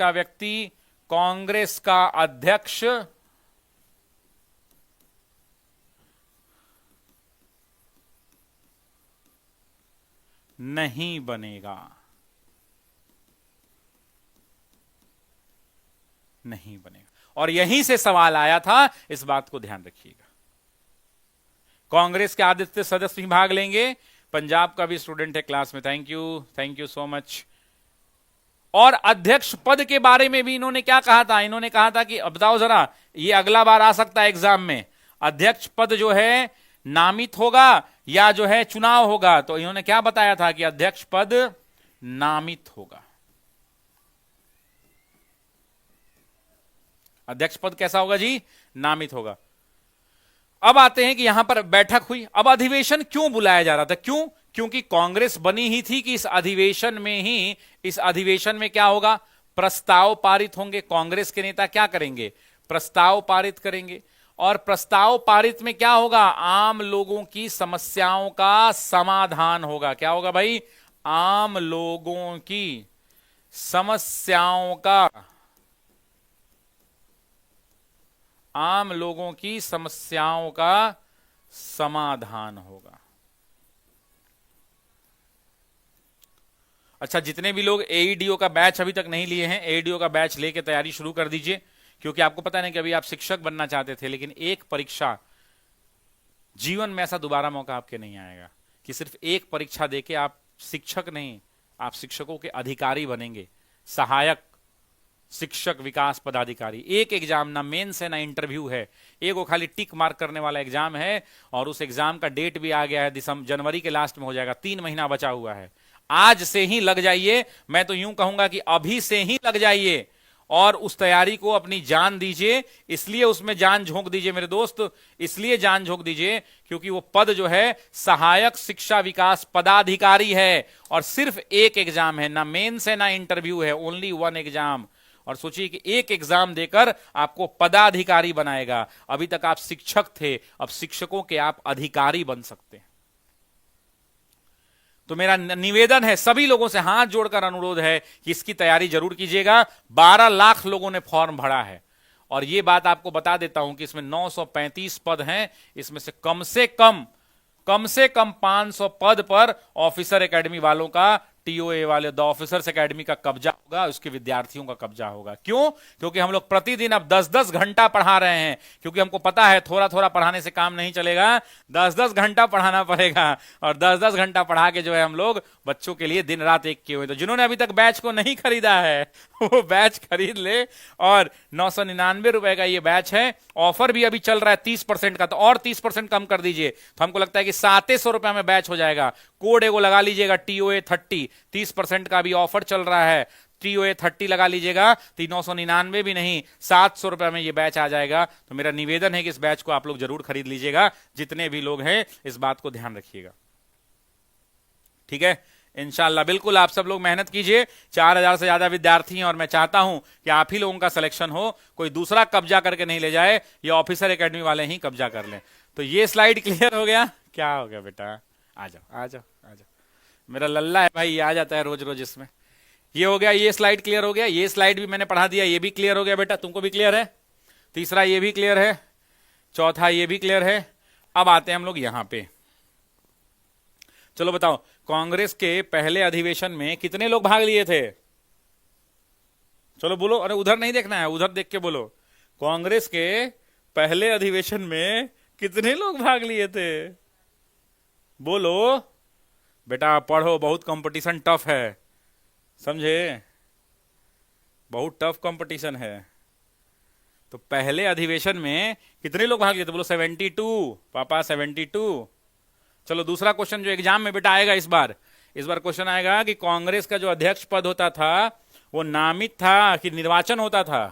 व्यक्ति कांग्रेस का अध्यक्ष नहीं बनेगा। और यहीं से सवाल आया था, इस बात को ध्यान रखिएगा। कांग्रेस के आदित्य सदस्य भी भाग लेंगे। पंजाब का भी स्टूडेंट है क्लास में, थैंक यू सो मच। और अध्यक्ष पद के बारे में भी इन्होंने क्या कहा था? इन्होंने कहा था कि अब बताओ जरा, ये अगला बार आ सकता है एग्जाम में, अध्यक्ष पद जो है नामित होगा या जो है चुनाव होगा। तो इन्होंने क्या बताया था कि अध्यक्ष पद नामित होगा। अध्यक्ष पद कैसा होगा जी? नामित होगा। अब आते हैं कि यहां पर बैठक हुई, अब अधिवेशन क्यों बुलाया जा रहा था? क्योंकि कांग्रेस बनी ही थी कि इस अधिवेशन में क्या होगा? प्रस्ताव पारित होंगे। कांग्रेस के नेता क्या करेंगे? प्रस्ताव पारित करेंगे। और प्रस्ताव पारित में क्या होगा? आम लोगों की समस्याओं का समाधान होगा। क्या होगा भाई? आम लोगों की समस्याओं का समाधान होगा। अच्छा, जितने भी लोग एईडीओ का बैच अभी तक नहीं लिए हैं, एईडीओ का बैच लेके तैयारी शुरू कर दीजिए, क्योंकि आपको पता नहीं कि अभी आप शिक्षक बनना चाहते थे, लेकिन एक परीक्षा जीवन में ऐसा दोबारा मौका आपके नहीं आएगा कि सिर्फ एक परीक्षा देके आप शिक्षक नहीं, आप शिक्षकों के अधिकारी बनेंगे, सहायक शिक्षक विकास पदाधिकारी। एक एग्जाम, ना मेंस है ना इंटरव्यू है, एक वो खाली टिक मार्क करने वाला एग्जाम है, और उस एग्जाम का डेट भी आ गया है, जनवरी के लास्ट में हो जाएगा, 3 महीना बचा हुआ है। आज से ही लग जाइए, मैं तो यूं कहूंगा कि अभी से ही लग जाइए और उस तैयारी को अपनी जान दीजिए। इसलिए उसमें जान झोंक दीजिए मेरे दोस्त, इसलिए जान झोंक दीजिए क्योंकि वो पद जो है सहायक शिक्षा विकास पदाधिकारी है, और सिर्फ एक एग्जाम है, ना मेंस है ना इंटरव्यू है, ओनली 1 एग्जाम। और सोचिए कि एक एग्जाम देकर आपको पदाधिकारी बनाएगा। अभी तक आप शिक्षक थे, अब शिक्षकों के आप अधिकारी बन सकते हैं। तो मेरा निवेदन है, सभी लोगों से हाथ जोड़कर अनुरोध है कि इसकी तैयारी जरूर कीजिएगा। 12 लाख लोगों ने फॉर्म भरा है, और यह बात आपको बता देता हूं कि इसमें 935 पद हैं। इसमें से कम से कम 500 पद पर ऑफिसर एकेडमी वालों का, टीओए वाले द ऑफिसर्स एकेडमी का कब्जा होगा, उसके विद्यार्थियों का कब्जा होगा। क्यों? क्योंकि हम लोग प्रतिदिन अब 10-10 घंटा पढ़ा रहे हैं, क्योंकि हमको पता है थोड़ा थोड़ा पढ़ाने से काम नहीं चलेगा, 10-10 घंटा पढ़ाना पड़ेगा। और 10-10 घंटा पढ़ा के जो है हम लोग बच्चों के लिए दिन रात एक किए हुए। तो जिन्होंने अभी तक बैच को नहीं खरीदा है वो बैच खरीद ले, और 999 रुपए का ये बैच है। ऑफर भी अभी चल रहा है 30% का, तो और 30% कम कर दीजिए, तो हमको लगता है कि 700 रुपए में बैच हो जाएगा। कोड एगो लगा लीजिएगा TOA 30, 30% का भी ऑफर चल रहा है। TOA 30 लगा लीजिएगा, 999 भी नहीं, 700 रुपए में ये बैच आ जाएगा। तो मेरा निवेदन है कि इस बैच को आप लोग जरूर खरीद लीजिएगा, जितने भी लोग हैं इस बात को ध्यान रखिएगा, ठीक है। इंशाल्लाह बिल्कुल आप सब लोग मेहनत कीजिए। 4000 से ज्यादा विद्यार्थी हैं, और मैं चाहता हूं कि आप ही लोगों का सिलेक्शन हो, कोई दूसरा कब्जा करके नहीं ले जाए, ये ऑफिसर एकेडमी वाले ही कब्जा कर लें। तो ये स्लाइड क्लियर हो गया? क्या हो गया बेटा? आ जाओ आ जाओ आ जाओ, मेरा लल्ला है भाई, ये आ जाता है रोज रोज इसमें। ये हो गया, ये स्लाइड क्लियर हो गया, ये स्लाइड भी मैंने पढ़ा दिया, ये भी क्लियर हो गया बेटा, तुमको भी क्लियर है। तीसरा ये भी क्लियर है, चौथा ये भी क्लियर है। अब आते हैं हम लोग यहां पे। चलो बताओ, कांग्रेस के पहले अधिवेशन में कितने लोग भाग लिए थे? चलो बोलो, अरे उधर नहीं देखना है, उधर देख के बोलो। कांग्रेस के पहले अधिवेशन में कितने लोग भाग लिए थे? बोलो बेटा, पढ़ो, बहुत कंपटीशन टफ है, समझे, बहुत टफ कंपटीशन है। तो पहले अधिवेशन में कितने लोग भाग लिए थे? बोलो 72 पापा, 72। चलो दूसरा क्वेश्चन जो एग्जाम में बेटा आएगा इस बार क्वेश्चन आएगा कि कांग्रेस का जो अध्यक्ष पद होता था वो नामित था कि निर्वाचन होता था?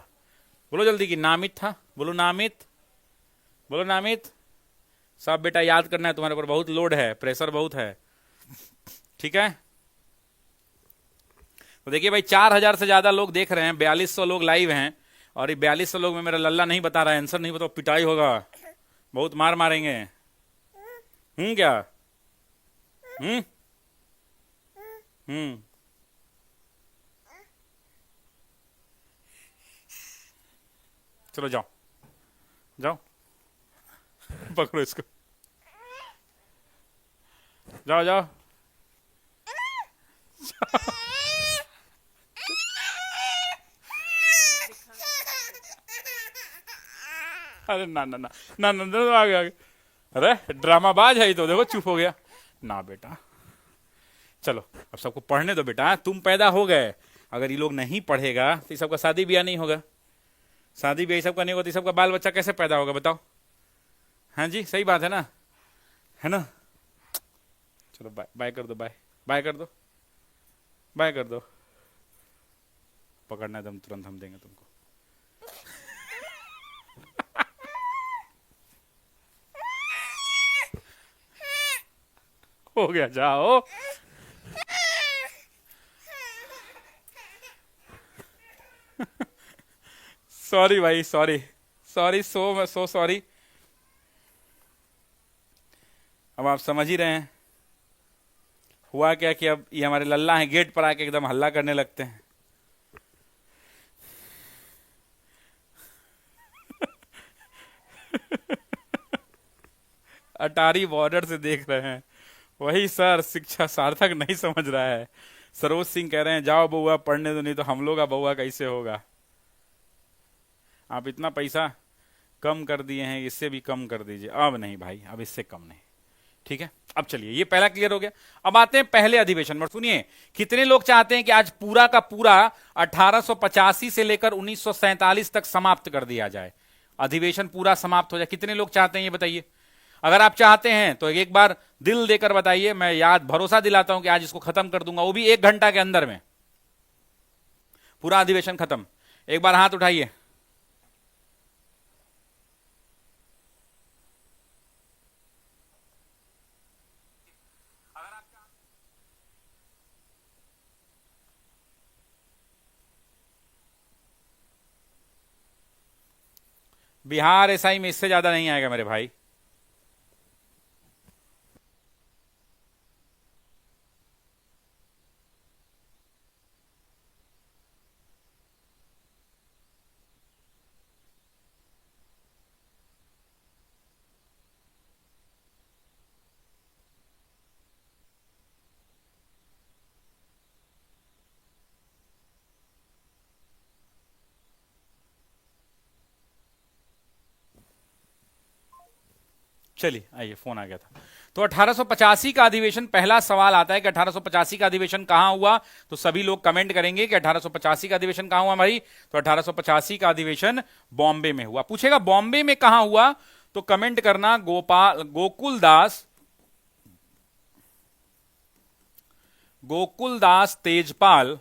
बोलो जल्दी, कि नामित था? बोलो नामित, बोलो नामित। सब बेटा याद करना है, तुम्हारे ऊपर बहुत लोड है, प्रेशर बहुत है, ठीक है। तो देखिए भाई, 4000 से ज्यादा लोग देख रहे हैं, 4200 लोग लाइव हैं, और ये 4200 लोग में मेरा लल्ला नहीं बता रहा है, आंसर नहीं बताओ पिटाई होगा, बहुत मार मारेंगे। क्या? चलो जाओ जाओ, पकड़ो इसको, जाओ जाओ, अरे ना ना ना ना ना, ना आगे आगे, अरे ड्रामाबाज है ये तो, देखो चुप हो गया ना बेटा। चलो अब सबको पढ़ने दो बेटा, तुम पैदा हो गए, अगर ये लोग नहीं पढ़ेगा तो सबका शादी ब्याह नहीं होगा, शादी ब्याह सबका नहीं होगा तो सबका बाल बच्चा कैसे पैदा होगा बताओ? हाँ जी, सही बात है ना, है ना। चलो बाय बाय कर दो, बाय बाय कर दो, बाय कर दो। पकड़ना दम तुरंत हम देंगे तुमको। हो गया, जाओ। सॉरी भाई, सॉरी सॉरी, सो सॉरी। अब आप समझ ही रहे हैं हुआ क्या कि अब ये हमारे लल्ला हैं, गेट पर आके एकदम हल्ला करने लगते हैं। अटारी बॉर्डर से देख रहे हैं, वही सर, शिक्षा सार्थक नहीं समझ रहा है। सरोज सिंह कह रहे हैं जाओ बउआ पढ़ने दो, नहीं तो हम लोग का बउआ कैसे होगा। आप इतना पैसा कम कर दिए हैं, इससे भी कम कर दीजिए। अब नहीं भाई, अब इससे कम नहीं। ठीक है, अब चलिए, ये पहला क्लियर हो गया। अब आते हैं पहले अधिवेशन में। सुनिए, कितने लोग चाहते हैं कि आज पूरा का पूरा 1885 से लेकर 1947 तक समाप्त कर दिया जाए, अधिवेशन पूरा समाप्त हो जाए? कितने लोग चाहते हैं ये बताइए। अगर आप चाहते हैं तो एक बार दिल देकर बताइए, मैं याद भरोसा दिलाता हूं कि आज इसको खत्म कर दूंगा, वो भी 1 घंटा के अंदर में पूरा अधिवेशन खत्म। एक बार हाथ उठाइए। बिहार एसआई में इससे ज्यादा नहीं आएगा मेरे भाई। चलिए आइए, फोन आ गया था। तो 1885 का अधिवेशन, पहला सवाल आता है कि 1885 का अधिवेशन कहां हुआ। तो सभी लोग कमेंट करेंगे कि 1885 का अधिवेशन कहां हुआ भाई। तो 1885 का अधिवेशन बॉम्बे में हुआ। पूछेगा बॉम्बे में कहां हुआ, तो कमेंट करना गोकुलदास तेजपाल,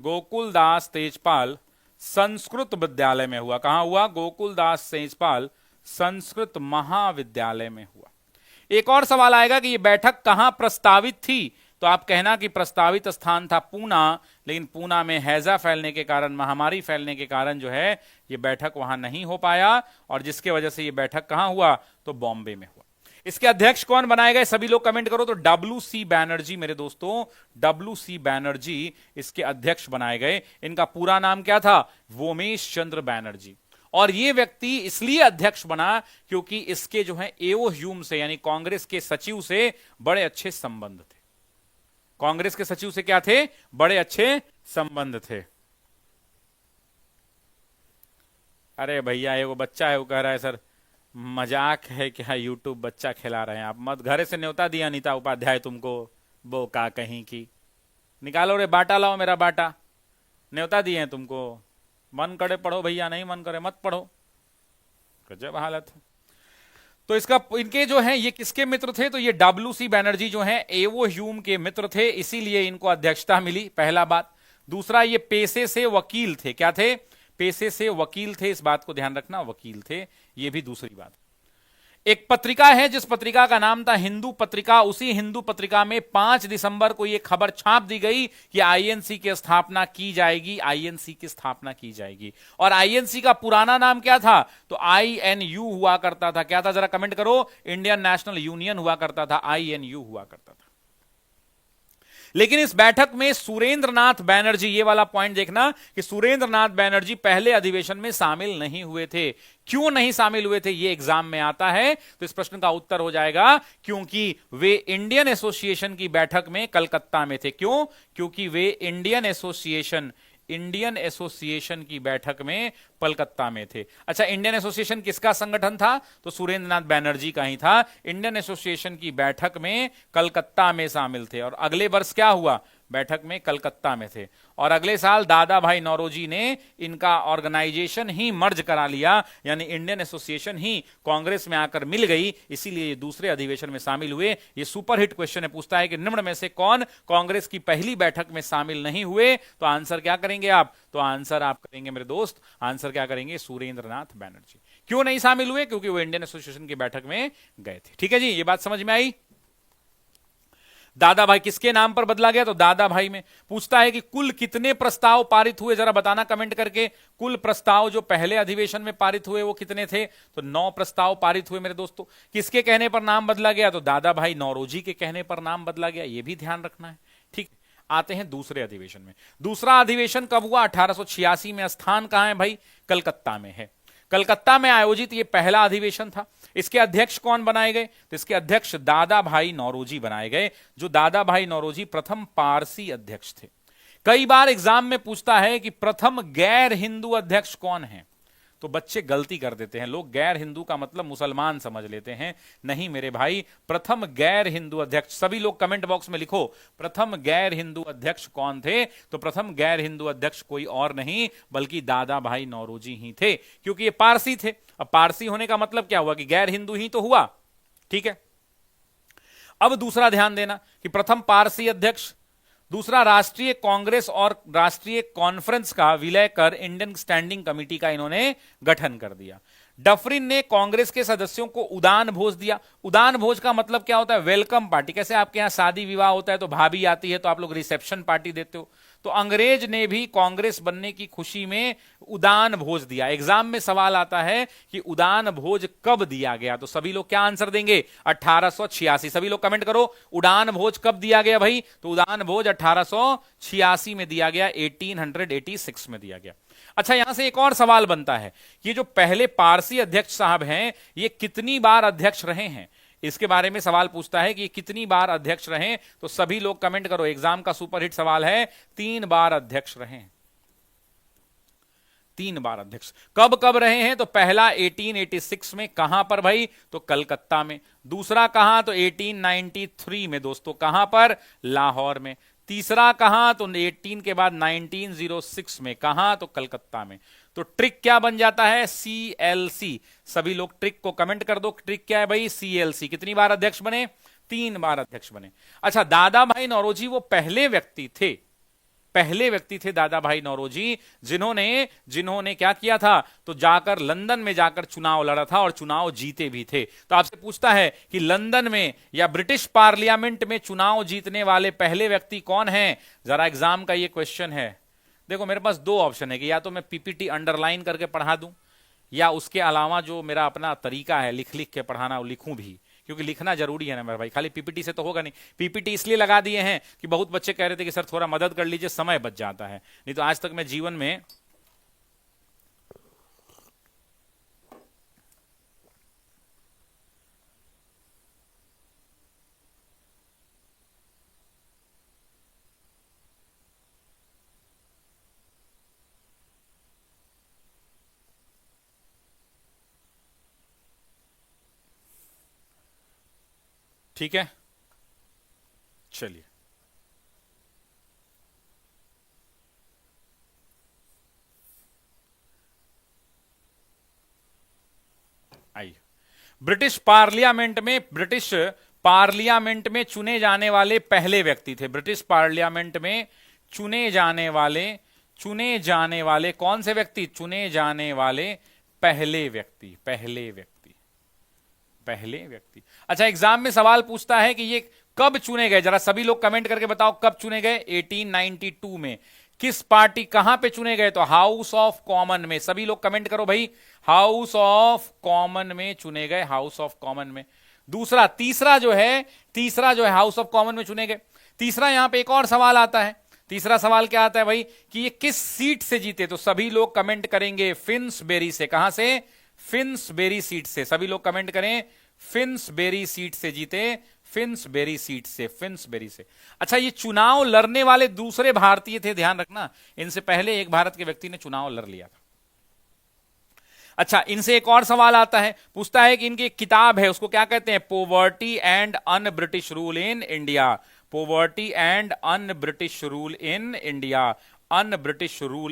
गोकुलदास तेजपाल संस्कृत विद्यालय में हुआ। कहां हुआ? गोकुलदास तेजपाल संस्कृत महाविद्यालय में हुआ। एक और सवाल आएगा कि यह बैठक कहां प्रस्तावित थी, तो आप कहना कि प्रस्तावित स्थान था पूना, लेकिन पूना में हैजा फैलने के कारण, महामारी फैलने के कारण जो है यह बैठक वहां नहीं हो पाया, और जिसके वजह से यह बैठक कहां हुआ, तो बॉम्बे में हुआ। इसके अध्यक्ष कौन बनाए गए, सभी लोग कमेंट करो। तो WC बैनर्जी मेरे दोस्तों, WC बैनर्जी इसके अध्यक्ष बनाए गए। इनका पूरा नाम क्या था? वोमेश चंद्र बैनर्जी। और यह व्यक्ति इसलिए अध्यक्ष बना क्योंकि इसके जो है एओ ह्यूम से, यानी कांग्रेस के सचिव से बड़े अच्छे संबंध थे। कांग्रेस के सचिव से क्या थे? बड़े अच्छे संबंध थे। अरे भैया, एगो बच्चा है, वो कह रहा है सर मजाक है क्या, यूट्यूब बच्चा खिला रहे हैं आप, मत। घरे से न्योता दिया अनीता उपाध्याय तुमको, वो का कहीं की, निकालो रे बाटा, लाओ मेरा बाटा, न्योता दिए हैं तुमको। मन करे पढ़ो भैया, नहीं मन करे मत पढ़ो। गजब हालत है। तो इसका, इनके जो है ये किसके मित्र थे, तो ये WC बैनर्जी जो है एओ ह्यूम के मित्र थे, इसीलिए इनको अध्यक्षता मिली, पहला बात। दूसरा, ये पेशे से वकील थे। क्या थे? पेशे से वकील थे, इस बात को ध्यान रखना, वकील थे, ये भी दूसरी बात। एक पत्रिका है जिस पत्रिका का नाम था हिंदू पत्रिका, उसी हिंदू पत्रिका में 5 दिसंबर को यह खबर छाप दी गई कि आईएनसी की स्थापना की जाएगी, आईएनसी की स्थापना की जाएगी। और आईएनसी का पुराना नाम क्या था? तो INU हुआ करता था। क्या था जरा कमेंट करो। इंडियन नेशनल यूनियन हुआ करता था, INU हुआ करता था। लेकिन इस बैठक में सुरेंद्रनाथ बैनर्जी, ये वाला पॉइंट देखना कि सुरेंद्रनाथ बैनर्जी पहले अधिवेशन में शामिल नहीं हुए थे। क्यों नहीं शामिल हुए थे, ये एग्जाम में आता है, तो इस प्रश्न का उत्तर हो जाएगा क्योंकि वे इंडियन एसोसिएशन की बैठक में कलकत्ता में थे। क्यों? क्योंकि वे इंडियन एसोसिएशन की बैठक में कलकत्ता में थे। अच्छा, इंडियन एसोसिएशन किसका संगठन था? तो सुरेंद्रनाथ बैनर्जी का ही था। इंडियन एसोसिएशन की बैठक में कलकत्ता में शामिल थे। और अगले वर्ष क्या हुआ? बैठक में कलकत्ता में थे। और अगले साल दादा भाई नौरोजी ने इनका ऑर्गेनाइजेशन ही मर्ज करा लिया, यानी इंडियन एसोसिएशन ही कांग्रेस में आकर मिल गई, इसीलिए ये दूसरे अधिवेशन में शामिल हुए। ये सुपरहिट क्वेश्चन है, पूछता है कि निम्न में से कौन कांग्रेस की पहली बैठक में शामिल नहीं हुए? तो आंसर क्या करेंगे आप? तो आंसर आप करेंगे मेरे दोस्त, आंसर क्या करेंगे? सुरेंद्रनाथ बैनर्जी। क्यों नहीं शामिल हुए? क्योंकि वो इंडियन एसोसिएशन की बैठक में गए थे। ठीक है जी, ये बात समझ में आई। दादा भाई किसके नाम पर बदला गया? तो दादा भाई में। पूछता है कि कुल कितने प्रस्ताव पारित हुए, जरा बताना कमेंट करके। कुल प्रस्ताव जो पहले अधिवेशन में पारित हुए वो कितने थे? तो 9 प्रस्ताव पारित हुए मेरे दोस्तों। किसके कहने पर नाम बदला गया? तो दादा भाई नौरोजी के कहने पर नाम बदला गया, ये भी ध्यान रखना है। ठीक, आते हैं दूसरे अधिवेशन में। दूसरा अधिवेशन कब हुआ? 1886 में। स्थान कहां है भाई? कलकत्ता में है। कलकत्ता में आयोजित ये पहला अधिवेशन था। इसके अध्यक्ष कौन बनाए गए? तो इसके अध्यक्ष दादा भाई नौरोजी बनाए गए, जो दादा भाई नौरोजी प्रथम पारसी अध्यक्ष थे। कई बार एग्जाम में पूछता है कि प्रथम गैर हिंदू अध्यक्ष कौन है? तो बच्चे गलती कर देते हैं, लोग गैर हिंदू का मतलब मुसलमान समझ लेते हैं। नहीं मेरे भाई, प्रथम गैर हिंदू अध्यक्ष, सभी लोग कमेंट बॉक्स में लिखो प्रथम गैर हिंदू अध्यक्ष कौन थे। तो प्रथम गैर हिंदू अध्यक्ष कोई और नहीं बल्कि दादा भाई नौरोजी ही थे, क्योंकि ये पारसी थे। अब पारसी होने का मतलब क्या हुआ कि गैर हिंदू ही तो हुआ। ठीक है, अब दूसरा ध्यान देना कि प्रथम पारसी अध्यक्ष, दूसरा राष्ट्रीय कांग्रेस और राष्ट्रीय कॉन्फ्रेंस का विलय कर इंडियन स्टैंडिंग कमेटी का इन्होंने गठन कर दिया। डफरिन ने कांग्रेस के सदस्यों को उदान भोज दिया। उदान भोज का मतलब क्या होता है? Welcome party. कैसे आपके यहां शादी विवाह होता है तो भाभी आती है तो आप लोग रिसेप्शन पार्टी देते हो, तो अंग्रेज ने भी कांग्रेस बनने की खुशी में उदान भोज दिया। एग्जाम में सवाल आता है कि उदान भोज कब दिया गया, तो सभी लोग क्या आंसर देंगे? 1886। सभी लोग कमेंट करो, उदान भोज कब दिया गया भाई? तो उदान भोज 1886 में दिया गया, 1886 में दिया गया। अच्छा, यहां से एक और सवाल बनता है, ये जो पहले पारसी अध्यक्ष साहब हैं ये कितनी बार अध्यक्ष रहे हैं? इसके बारे में सवाल पूछता है कि ये कितनी बार अध्यक्ष रहे, तो सभी लोग कमेंट करो। एग्जाम का सुपरहिट सवाल है, 3 बार अध्यक्ष रहे। 3 बार अध्यक्ष। कब कब रहे हैं? तो पहला 1886 में, कहां पर भाई? तो कलकत्ता में। दूसरा कहां? तो 1893 में दोस्तों, कहां पर? लाहौर में। तीसरा कहां? तो 18 के बाद 1906 में, कहां? तो कलकत्ता में। तो ट्रिक क्या बन जाता है? CLC। सभी लोग ट्रिक को कमेंट कर दो, ट्रिक क्या है भाई? CLC। कितनी बार अध्यक्ष बने? 3 बार अध्यक्ष बने। अच्छा, दादा भाई नौरोजी वो पहले व्यक्ति थे दादा भाई नौरोजी जिन्होंने क्या किया था? तो जाकर लंदन में जाकर चुनाव लड़ा था और चुनाव जीते भी थे। तो आपसे पूछता है कि लंदन में या ब्रिटिश पार्लियामेंट में चुनाव जीतने वाले पहले व्यक्ति कौन हैं? जरा एग्जाम का ये क्वेश्चन है। देखो मेरे पास 2 ऑप्शन है कि या तो मैं PPT अंडरलाइन करके पढ़ा दूं, या उसके अलावा जो मेरा अपना तरीका है लिख लिख के पढ़ाना वो लिखूं भी, क्योंकि लिखना जरूरी है ना मेरे भाई, खाली PPT से तो होगा नहीं। PPT इसलिए लगा दिए हैं कि बहुत बच्चे कह रहे थे कि सर थोड़ा मदद कर लीजिए, समय बच जाता है। नहीं तो आज तक मैं जीवन में ठीक है, चलिए आइए। ब्रिटिश पार्लियामेंट में चुने जाने वाले पहले व्यक्ति थे। ब्रिटिश पार्लियामेंट में चुने जाने वाले कौन से व्यक्ति? चुने जाने वाले पहले व्यक्ति। अच्छा, एग्जाम में सवाल पूछता है कि ये कब चुने गए, जरा सभी लोग कमेंट करके बताओ कब चुने गए? 1892 में। किस पार्टी, कहां पे चुने गए? तो हाउस ऑफ कॉमन में। सभी लोग कमेंट करो भाई, हाउस ऑफ कॉमन में चुने गए, हाउस ऑफ कॉमन में। तीसरा जो है हाउस ऑफ कॉमन में चुने गए। तीसरा, यहां पे एक और सवाल आता है। तीसरा सवाल क्या आता है भाई कि ये किस सीट से जीते? तो सभी लोग कमेंट करेंगे फिन्सबेरी से। कहां से? फिन्सबेरी सीट से। सभी लोग कमेंट करें, फिन्सबेरी सीट से जीते, फिन्सबेरी से। अच्छा, ये चुनाव लड़ने वाले दूसरे भारतीय थे, ध्यान रखना, इनसे पहले एक भारत के व्यक्ति ने चुनाव लड़ लिया था। अच्छा, इनसे एक और सवाल आता है, पूछता है कि इनकी एक किताब है, उसको क्या कहते हैं? Poverty and un British rule in India. Poverty and un British rule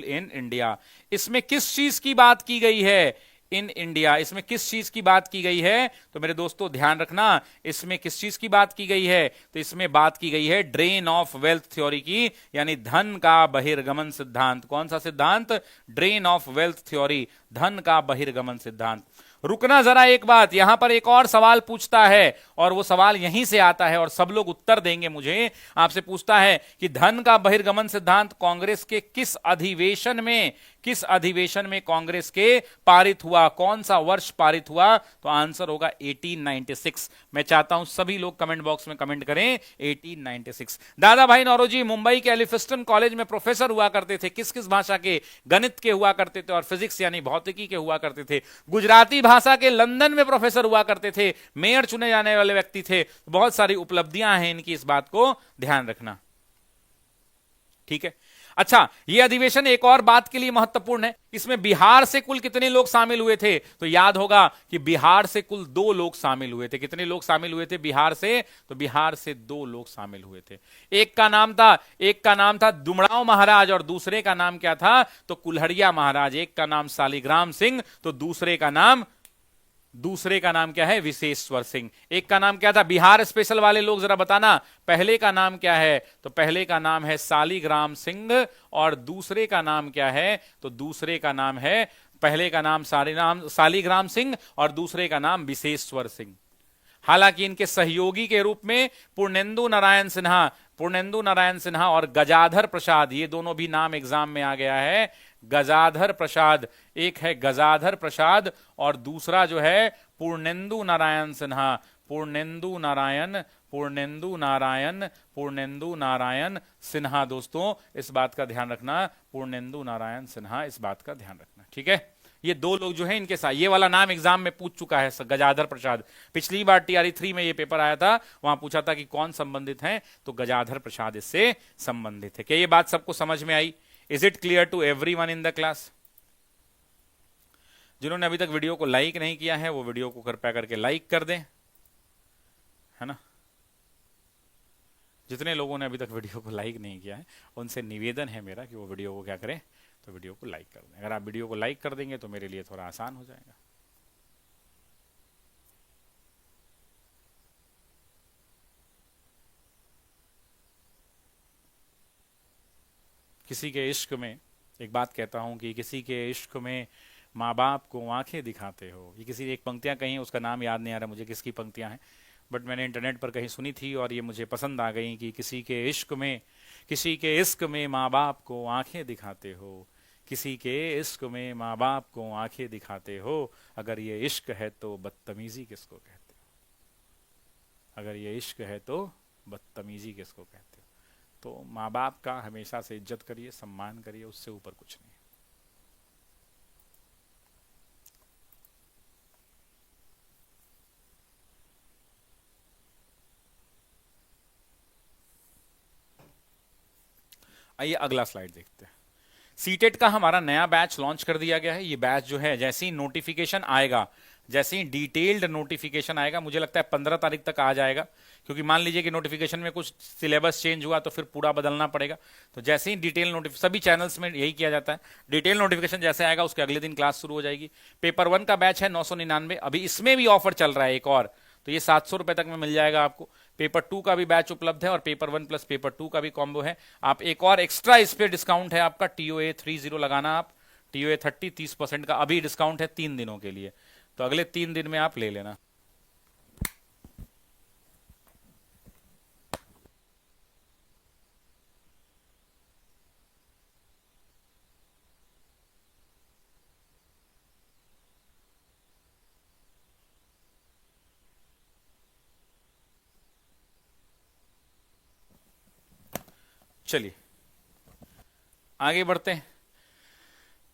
in India. इसमें किस चीज की बात की गई है? In India. इसमें किस चीज की बात की गई है? तो मेरे दोस्तों ध्यान रखना, इसमें किस चीज की बात की गई है? तो इसमें बात की गई है ड्रेन ऑफ वेल्थ थ्योरी की, यानी धन का बहिर्गमन सिद्धांत। कौन सा सिद्धांत? ड्रेन ऑफ वेल्थ थ्योरी, धन का बहिर्गमन सिद्धांत। रुकना जरा एक बात, यहां पर एक और सवाल पूछता है और वो सवाल यहीं से आता है और सब लोग उत्तर देंगे मुझे। आपसे पूछता है कि धन का बहिर्गमन सिद्धांत कांग्रेस के किस अधिवेशन में कांग्रेस के पारित हुआ? कौन सा वर्ष पारित हुआ? तो आंसर होगा 1896। मैं चाहता हूं सभी लोग कमेंट बॉक्स में कमेंट करें 1896। दादा भाई नौरोजी मुंबई के एलिफिस्टन कॉलेज में प्रोफेसर हुआ करते थे। किस किस भाषा के? गणित के हुआ करते थे और फिजिक्स यानी भौतिकी के हुआ करते थे। गुजराती भाषा के लंदन में प्रोफेसर हुआ करते थे, मेयर चुने जाने वाले व्यक्ति थे। बहुत सारी उपलब्धियां हैं इनकी, इस बात को ध्यान रखना, ठीक है। अच्छा, यह अधिवेशन एक और बात के लिए महत्वपूर्ण है, इसमें बिहार से कुल कितने लोग शामिल हुए थे? तो याद होगा कि बिहार से कुल 2 लोग शामिल हुए थे। कितने लोग शामिल हुए थे बिहार से? तो बिहार से 2 लोग शामिल हुए थे। एक का नाम था दुमड़ाव महाराज और दूसरे का नाम क्या था? तो कुल्हड़िया महाराज। एक का नाम शालिग्राम सिंह तो दूसरे का नाम क्या है? विशेश्वर सिंह। एक का नाम क्या था? बिहार स्पेशल वाले लोग जरा बताना, पहले का नाम क्या है? तो पहले का नाम है शालिग्राम सिंह और दूसरे का नाम क्या है? तो दूसरे का नाम है, पहले का नाम शालिग्राम सिंह और दूसरे का नाम विशेश्वर सिंह। हालांकि इनके सहयोगी के रूप में पूर्णेंदु नारायण सिन्हा और गजाधर प्रसाद, ये दोनों भी नाम एग्जाम में आ गया है। गजाधर प्रसाद, एक है गजाधर प्रसाद और दूसरा जो है पूर्णेंदु नारायण सिन्हा। दोस्तों इस बात का ध्यान रखना, पूर्णेंदु नारायण सिन्हा, इस बात का ध्यान रखना, ठीक है। ये 2 लोग जो हैं इनके साथ, ये वाला नाम एग्जाम में पूछ चुका है गजाधर प्रसाद। पिछली बार टीआरई 3 में ये पेपर आया था, वहां पूछा था कि कौन संबंधित हैं, तो गजाधर प्रसाद इससे संबंधित है। क्या ये बात सबको समझ में आई? Is it clear to everyone in the class? जिन्होंने अभी तक वीडियो को लाइक नहीं किया है वो वीडियो को कृपया करके लाइक कर दें, है ना। जितने लोगों ने अभी तक वीडियो को लाइक नहीं किया है उनसे निवेदन है मेरा कि वो वीडियो को क्या करें, तो वीडियो को लाइक कर दें। अगर आप वीडियो को लाइक कर देंगे तो मेरे लिए थोड़ा आसान हो जाएगा। किसी के इश्क में, एक बात कहता हूं कि किसी के इश्क में माँ बाप को आंखें दिखाते हो, ये किसी एक पंक्तियां कहीं, उसका नाम याद नहीं आ रहा मुझे किसकी पंक्तियां हैं, बट मैंने इंटरनेट पर कहीं सुनी थी और ये मुझे पसंद आ गई कि किसी के इश्क में माँ बाप को आंखें दिखाते हो, किसी के इश्क में माँ बाप को आंखें दिखाते हो, अगर ये इश्क है तो बदतमीजी किसको कहते हो? अगर ये इश्क है तो बदतमीजी किसको कहते हो? तो माँ बाप का हमेशा से इज्जत करिए, सम्मान करिए, उससे ऊपर कुछ नहीं। आइए अगला स्लाइड देखते हैं। सीटेट का हमारा नया बैच लॉन्च कर दिया गया है। ये बैच जो है जैसे ही नोटिफिकेशन आएगा, जैसे ही डिटेल्ड नोटिफिकेशन आएगा, मुझे लगता है 15 तारीख तक आ जाएगा, क्योंकि मान लीजिए कि नोटिफिकेशन में कुछ सिलेबस चेंज हुआ तो फिर पूरा बदलना पड़ेगा। तो जैसे ही डिटेल नोटिफिकेशन, सभी चैनल्स में यही किया जाता है, डिटेल नोटिफिकेशन जैसे आएगा उसके अगले दिन क्लास शुरू हो जाएगी। पेपर 1 का बैच है 999, अभी इसमें भी ऑफर चल रहा है एक और, तो ये 700 रुपए तक में मिल जाएगा आपको। पेपर 2 का भी बैच उपलब्ध है और पेपर 1 प्लस पेपर 2 का भी कॉम्बो है। आप एक और एक्स्ट्रा इस पे डिस्काउंट है आपका, TOA 30 लगाना, आप TOA 30% का अभी डिस्काउंट है 3 दिनों के लिए, तो अगले 3 दिन में आप ले लेना। चलिए आगे बढ़ते हैं।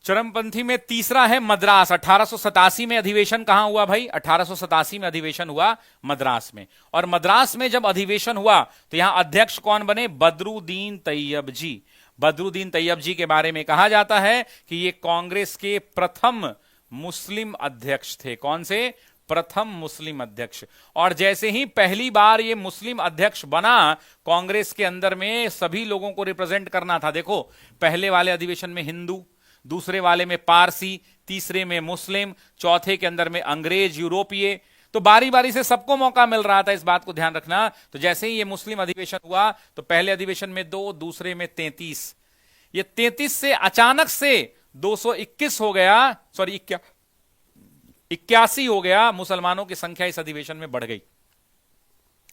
चरमपंथी में तीसरा है मद्रास। 1887 में अधिवेशन कहां हुआ भाई? 1887 में अधिवेशन हुआ मद्रास में। और मद्रास में जब अधिवेशन हुआ तो यहां अध्यक्ष कौन बने? बदरुद्दीन तैयब जी। बदरुद्दीन तैयब जी के बारे में कहा जाता है कि ये कांग्रेस के प्रथम मुस्लिम अध्यक्ष थे। कौन से? प्रथम मुस्लिम अध्यक्ष। और जैसे ही पहली बार ये मुस्लिम अध्यक्ष बना, कांग्रेस के अंदर में सभी लोगों को रिप्रेजेंट करना था। देखो, पहले वाले अधिवेशन में हिंदू, दूसरे वाले में पारसी, तीसरे में मुस्लिम, चौथे के अंदर में अंग्रेज, यूरोपीय, तो बारी बारी से सबको मौका मिल रहा था, इस बात को ध्यान रखना। तो जैसे ही ये मुस्लिम अधिवेशन हुआ तो पहले अधिवेशन में 2, दूसरे में 33, ये 33 से अचानक से 221 हो गया, सॉरी 81 हो गया। मुसलमानों की संख्या इस अधिवेशन में बढ़ गई,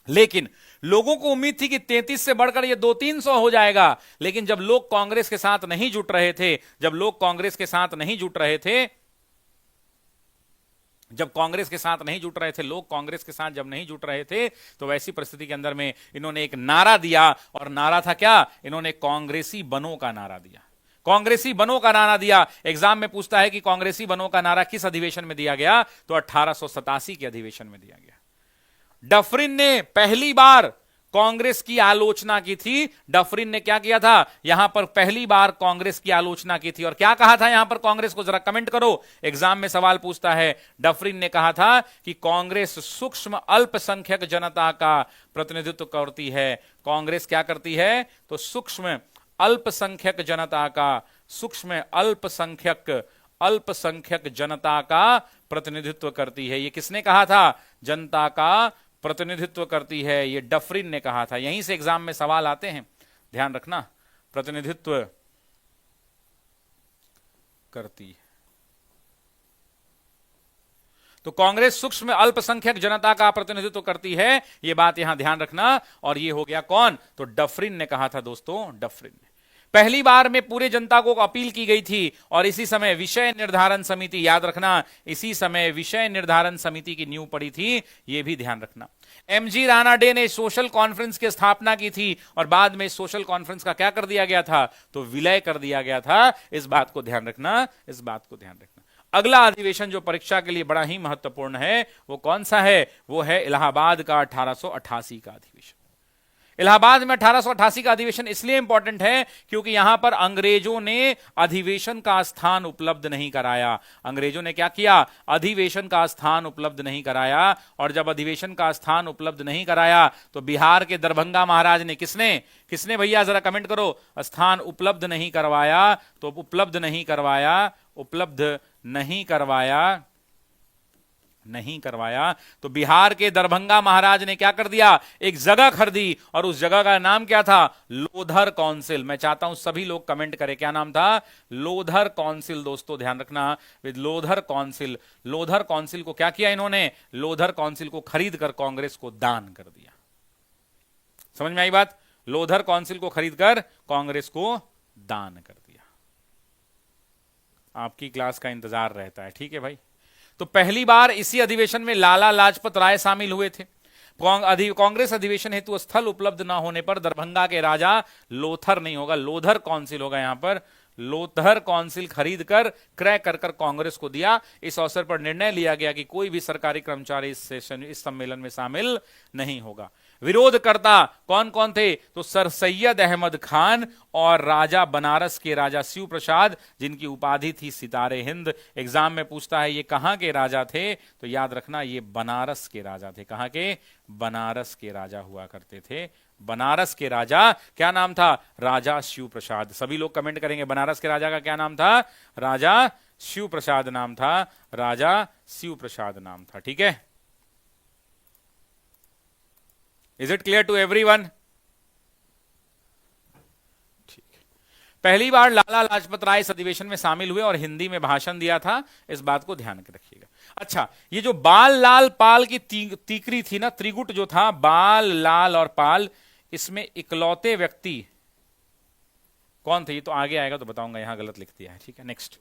लेकिन लोगों को उम्मीद थी कि 33 से बढ़कर ये 200-300 हो जाएगा। लेकिन जब लोग कांग्रेस के साथ नहीं जुट रहे थे, लोग कांग्रेस के साथ नहीं जुट रहे थे, जब नहीं जुट रहे थे, तो वैसी परिस्थिति के अंदर में इन्होंने एक नारा दिया, और नारा था क्या? इन्होंने कांग्रेसी बनो का नारा दिया। कांग्रेसी बनो का नारा दिया। एग्जाम में पूछता है कि कांग्रेसी बनो का नारा किस अधिवेशन में दिया गया? तो 1887 के अधिवेशन में दिया गया। डफरिन ने पहली बार कांग्रेस की आलोचना की थी। डफरिन ने क्या किया था, यहां पर पहली बार कांग्रेस की आलोचना की थी। और क्या कहा था यहां पर कांग्रेस को, जरा कमेंट करो, एग्जाम में सवाल पूछता है। डफरिन ने कहा था कि कांग्रेस सूक्ष्म अल्पसंख्यक जनता का प्रतिनिधित्व करती है। कांग्रेस क्या करती है, तो सूक्ष्म अल्पसंख्यक जनता का, सूक्ष्म अल्पसंख्यक जनता का प्रतिनिधित्व करती है। ये किसने कहा था, जनता का प्रतिनिधित्व करती है, ये डफरिन ने कहा था। यहीं से एग्जाम में सवाल आते हैं, ध्यान रखना, प्रतिनिधित्व करती है। तो कांग्रेस सूक्ष्म अल्पसंख्यक जनता का प्रतिनिधित्व करती है, यह बात यहां ध्यान रखना। और यह हो गया कौन, तो डफरिन ने कहा था दोस्तों, डफरिन ने। पहली बार में पूरे जनता को अपील की गई थी। और इसी समय विषय निर्धारण समिति, याद रखना, इसी समय विषय निर्धारण समिति की नींव पड़ी थी, यह भी ध्यान रखना। एमजी रानाडे ने सोशल कॉन्फ्रेंस की स्थापना की थी और बाद में सोशल कॉन्फ्रेंस का क्या कर दिया गया था, तो विलय कर दिया गया था। इस बात को ध्यान रखना, इस बात को ध्यान रखना। अगला अधिवेशन जो परीक्षा के लिए बड़ा ही महत्वपूर्ण है, वो कौन सा है, वो है इलाहाबाद का 1888 का अधिवेशन। इलाहाबाद में 1888 का अधिवेशन इसलिए इंपॉर्टेंट है क्योंकि यहां पर अंग्रेजों ने अधिवेशन का स्थान उपलब्ध नहीं कराया। अंग्रेजों ने क्या किया, अधिवेशन का स्थान उपलब्ध नहीं कराया। और जब अधिवेशन का स्थान उपलब्ध नहीं कराया तो बिहार के दरभंगा महाराज ने, किसने भैया जरा कमेंट करो, स्थान उपलब्ध नहीं करवाया। तो उपलब्ध नहीं करवाया तो बिहार के दरभंगा महाराज ने क्या कर दिया, एक जगह खरीदी और उस जगह का नाम क्या था, लोधर काउंसिल। मैं चाहता हूं सभी लोग कमेंट करें, क्या नाम था, लोधर काउंसिल। दोस्तों ध्यान रखना, with Lothar council. Lothar council को क्या किया इन्होंने, लोधर काउंसिल को खरीद कर कांग्रेस को दान कर दिया। समझ में आई बात, लोधर काउंसिल को खरीद कर कांग्रेस को दान कर दिया। आपकी क्लास का इंतजार रहता है, ठीक है भाई। तो पहली बार इसी अधिवेशन में लाला लाजपत राय शामिल हुए थे। कांग्रेस अधिवेशन हेतु स्थल उपलब्ध न होने पर दरभंगा के राजा, लोथर नहीं होगा, लोधर काउंसिल होगा यहां पर, लोधर काउंसिल खरीद कर क्रय कर कांग्रेस को दिया। इस अवसर पर निर्णय लिया गया कि कोई भी सरकारी कर्मचारी इस सम्मेलन में शामिल नहीं होगा। विरोधकर्ता कौन कौन थे, तो सर सैयद अहमद खान और राजा बनारस के राजा शिव प्रसाद, जिनकी उपाधि थी सितारे हिंद। एग्जाम में पूछता है ये कहां के राजा थे, तो याद रखना ये बनारस के राजा थे। कहां के, बनारस के राजा हुआ करते थे। बनारस के राजा, क्या नाम था, राजा शिव प्रसाद। सभी लोग कमेंट करेंगे, बनारस के राजा का क्या नाम था, राजा शिव प्रसाद नाम था, राजा शिव प्रसाद नाम था। ठीक है, is it clear to everyone? ठीक, पहली बार लाला लाजपत राय इस अधिवेशन में शामिल हुए और हिंदी में भाषण दिया था, इस बात को ध्यान रखिएगा। अच्छा, ये जो बाल लाल पाल की तीकरी थी ना, त्रिगुट जो था, बाल लाल और पाल, इसमें इकलौते व्यक्ति कौन थे, ये तो आगे आएगा तो बताऊंगा, यहां गलत लिख दिया है। ठीक है, नेक्स्ट।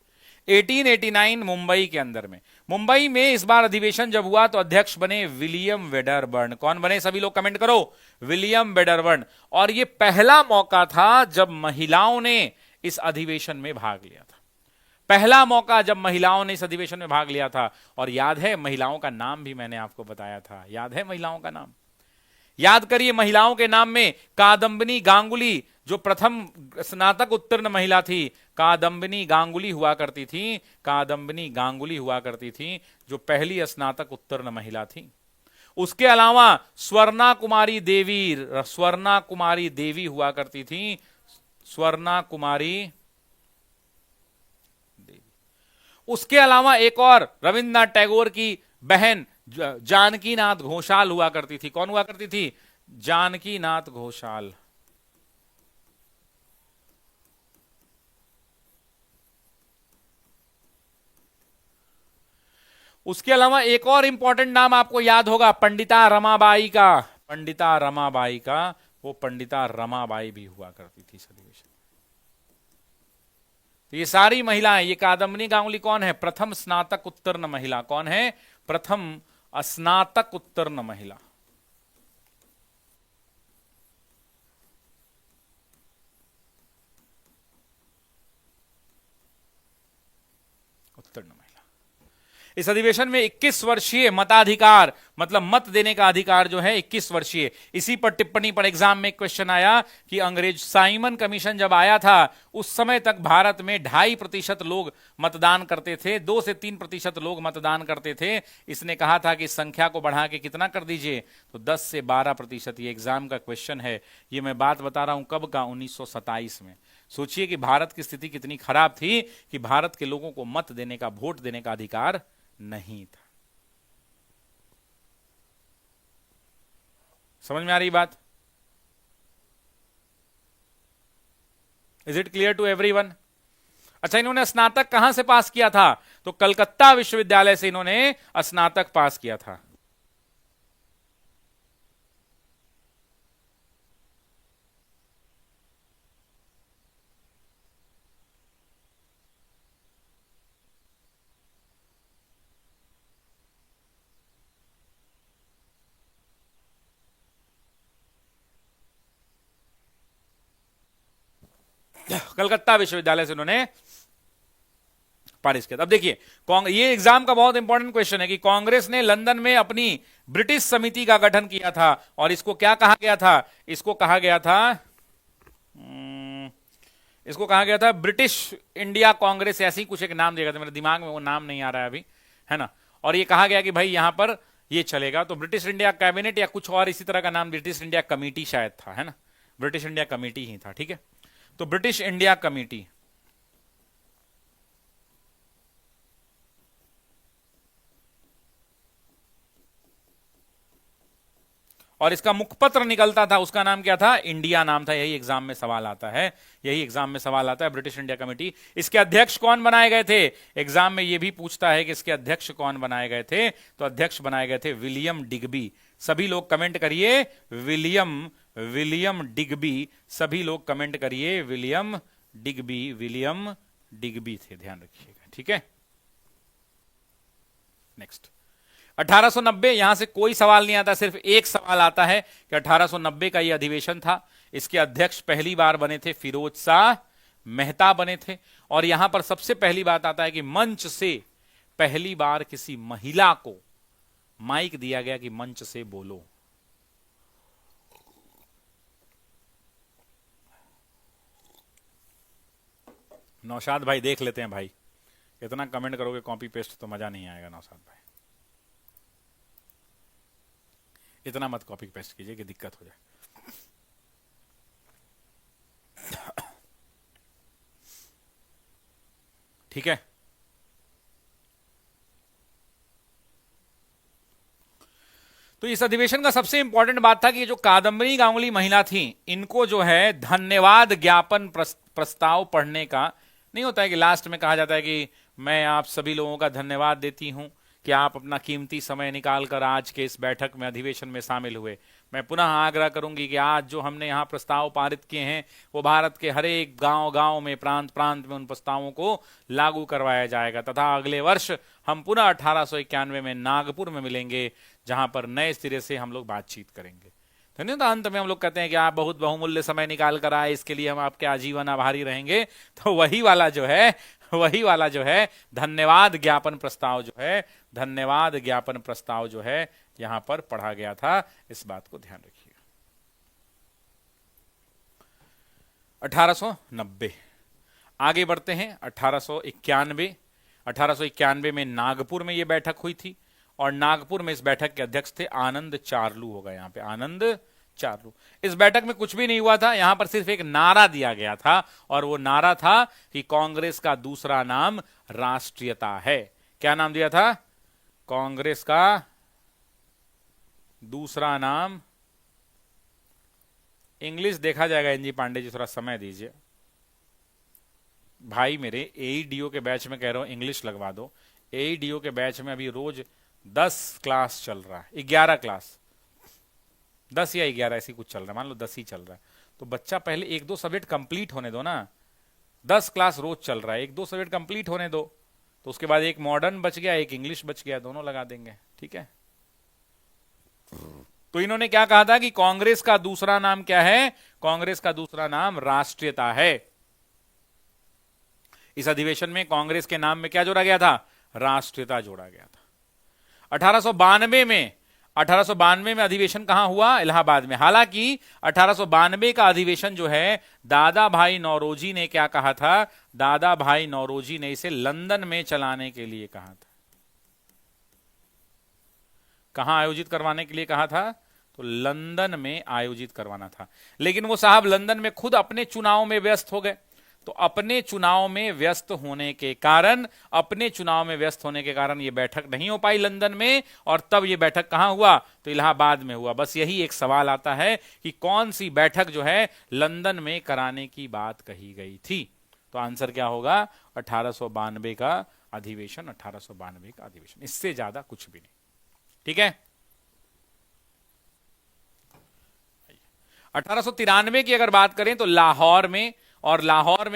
1889 मुंबई के अंदर में, मुंबई में इस बार अधिवेशन जब हुआ तो अध्यक्ष बने विलियम वेडरबर्न। कौन बने, सभी लोग कमेंट करो, विलियम वेडरबर्न। और यह पहला मौका था जब महिलाओं ने इस अधिवेशन में भाग लिया था। पहला मौका जब महिलाओं ने इस अधिवेशन में भाग लिया था। और याद है महिलाओं का नाम भी मैंने आपको बताया था, याद है महिलाओं का नाम, याद करिए। महिलाओं के नाम में कादम्बिनी गांगुली, जो प्रथम स्नातक उत्तीर्ण महिला थी, कादम्बिनी गांगुली हुआ करती थी, कादम्बिनी गांगुली हुआ करती थी, जो पहली स्नातक उत्तीर्ण महिला थी। उसके अलावा स्वर्णा कुमारी देवी हुआ करती थी, स्वर्णा कुमारी देवी। उसके अलावा एक और रविन्द्रनाथ टैगोर की बहन जानकी नाथ घोषाल हुआ करती थी। कौन हुआ करती थी, जानकी नाथ घोषाल। उसके अलावा एक और इंपॉर्टेंट नाम आपको याद होगा, पंडिता रमाबाई का, पंडिता रमाबाई का, वो पंडिता रमाबाई भी हुआ करती थी इस अधिवेशन। तो ये सारी महिलाएं, ये कादम्बिनी गांगुली कौन है, प्रथम स्नातक उत्तीर्ण महिला। कौन है, प्रथम स्नातक उत्तीर्ण महिला। उत्तीर्ण महिला। इस अधिवेशन में 21 वर्षीय मताधिकार मतलब मत देने का अधिकार जो है 21 वर्षीय। इसी पर टिप्पणी पर एग्जाम में एक क्वेश्चन आया कि अंग्रेज साइमन कमीशन जब आया था उस समय तक भारत में 2.5% लोग मतदान करते थे, 2 से 3% लोग मतदान करते थे। इसने कहा था कि इस संख्या को बढ़ा के कितना कर दीजिए, तो 10 से 12%। ये एग्जाम का क्वेश्चन है। ये मैं बात बता रहा हूं कब का, 1927 में। सोचिए कि भारत की स्थिति कितनी खराब थी कि भारत के लोगों को मत देने का, वोट देने का अधिकार नहीं था। समझ में आ रही बात? Is it clear to everyone? अच्छा, इन्होंने स्नातक कहां से पास किया था? तो कलकत्ता विश्वविद्यालय से इन्होंने स्नातक पास किया था। कलकत्ता विश्वविद्यालय से उन्होंने पारित किया। अब देखिए, ये एग्जाम का बहुत इंपॉर्टेंट क्वेश्चन है कि कांग्रेस ने लंदन में अपनी ब्रिटिश समिति का गठन किया था और इसको क्या कहा गया था? इसको कहा गया था ब्रिटिश इंडिया कांग्रेस, ऐसे ही कुछ एक नाम दिया था, मेरे दिमाग में वो नाम नहीं आ रहा है अभी, है ना। और ये कहा गया कि भाई यहां पर ये चलेगा, तो ब्रिटिश इंडिया कैबिनेट या कुछ और इसी तरह का नाम, ब्रिटिश इंडिया कमेटी शायद था, है ना। ब्रिटिश इंडिया कमेटी ही था, ठीक है। तो ब्रिटिश इंडिया कमेटी, और इसका मुखपत्र निकलता था, उसका नाम क्या था? इंडिया नाम था। यही एग्जाम में सवाल आता है, ब्रिटिश इंडिया कमेटी। इसके अध्यक्ष कौन बनाए गए थे? एग्जाम में यह भी पूछता है कि इसके अध्यक्ष कौन बनाए गए थे। तो अध्यक्ष बनाए गए थे विलियम डिग्बी। सभी लोग कमेंट करिए विलियम डिग्बी। सभी लोग कमेंट करिए विलियम डिग्बी थे, ध्यान रखिएगा, ठीक है। नेक्स्ट 1890, यहां से कोई सवाल नहीं आता, सिर्फ एक सवाल आता है कि 1890 का यह अधिवेशन था। इसके अध्यक्ष पहली बार बने थे फिरोज शाह मेहता बने थे। और यहां पर सबसे पहली बात आता है कि मंच से पहली बार किसी महिला को माइक दिया गया कि मंच से बोलो। नौशाद भाई देख लेते हैं भाई, इतना कमेंट करोगे कॉपी पेस्ट तो मजा नहीं आएगा। नौशाद भाई इतना मत कॉपी पेस्ट कीजिए कि दिक्कत हो जाए। ठीक है, तो इस अधिवेशन का सबसे इंपॉर्टेंट बात था कि जो कादम्बरी गांगुली महिला थी, इनको जो है धन्यवाद ज्ञापन प्रस्ताव पढ़ने का नहीं होता है कि लास्ट में कहा जाता है कि मैं आप सभी लोगों का धन्यवाद देती हूं कि आप अपना कीमती समय निकालकर आज के इस बैठक में, अधिवेशन में शामिल हुए। मैं पुनः आग्रह करूंगी कि आज जो हमने यहाँ प्रस्ताव पारित किए हैं वो भारत के हर एक गांव में, प्रांत प्रांत में उन प्रस्तावों को लागू करवाया जाएगा तथा अगले वर्ष हम पुनः 1891 में नागपुर में मिलेंगे, जहां पर नए सिरे से हम लोग बातचीत करेंगे। तो नहीं, तो अंत में हम लोग कहते हैं कि आप बहुत बहुमूल्य समय निकाल कर आए, इसके लिए हम आपके आजीवन आभारी रहेंगे। तो वही वाला जो है धन्यवाद ज्ञापन प्रस्ताव जो है यहां पर पढ़ा गया था। इस बात को ध्यान रखिएगा। 1890, आगे बढ़ते हैं। 1891 में नागपुर में यह बैठक हुई थी और नागपुर में इस बैठक के अध्यक्ष थे आनंद चार्लू। होगा यहां पे आनंद चार्लू। इस बैठक में कुछ भी नहीं हुआ था, यहां पर सिर्फ एक नारा दिया गया था और वो नारा था कि कांग्रेस का दूसरा नाम राष्ट्रीयता है। क्या नाम दिया था? कांग्रेस का दूसरा नाम, इंग्लिश देखा जाएगा। एनजी पांडे जी थोड़ा समय दीजिए भाई, मेरे एईडीओ के बैच में कह रहा हूं इंग्लिश लगवा दो। एईडीओ के बैच में अभी रोज 10 क्लास चल रहा है, 11 क्लास, 10 या 11 ऐसी कुछ चल रहा है, मान लो 10 ही चल रहा है। तो बच्चा पहले 1-2 सब्जेक्ट कंप्लीट होने दो ना। 10 क्लास रोज चल रहा है, 1-2 सब्जेक्ट कंप्लीट होने दो, तो उसके बाद एक मॉडर्न बच गया, एक इंग्लिश बच गया, दोनों लगा देंगे, ठीक है। तो इन्होंने क्या कहा था कि कांग्रेस का दूसरा नाम क्या है? कांग्रेस का दूसरा नाम राष्ट्रीयता है। इस अधिवेशन में कांग्रेस के नाम में क्या जोड़ा गया था? राष्ट्रीयता जोड़ा गया था। 1892 में अधिवेशन कहां हुआ? इलाहाबाद में। हालांकि 1892 का अधिवेशन जो है, दादा भाई नौरोजी ने क्या कहा था? दादा भाई नौरोजी ने इसे लंदन में चलाने के लिए कहा था। कहां आयोजित करवाने के लिए कहा था? तो लंदन में आयोजित करवाना था। लेकिन वो साहब लंदन में खुद अपने चुनाव में व्यस्त हो गए। तो अपने चुनाव में व्यस्त होने के कारण ये बैठक नहीं हो पाई लंदन में, और तब ये बैठक कहां हुआ? तो इलाहाबाद में हुआ। बस यही एक सवाल आता है कि कौन सी बैठक जो है लंदन में कराने की बात कही गई थी। तो आंसर क्या होगा? 1892 का अधिवेशन। 1892 का अधिवेशन, इससे ज्यादा कुछ भी नहीं। ठीक है। 1893 की अगर बात करें तो लाहौर में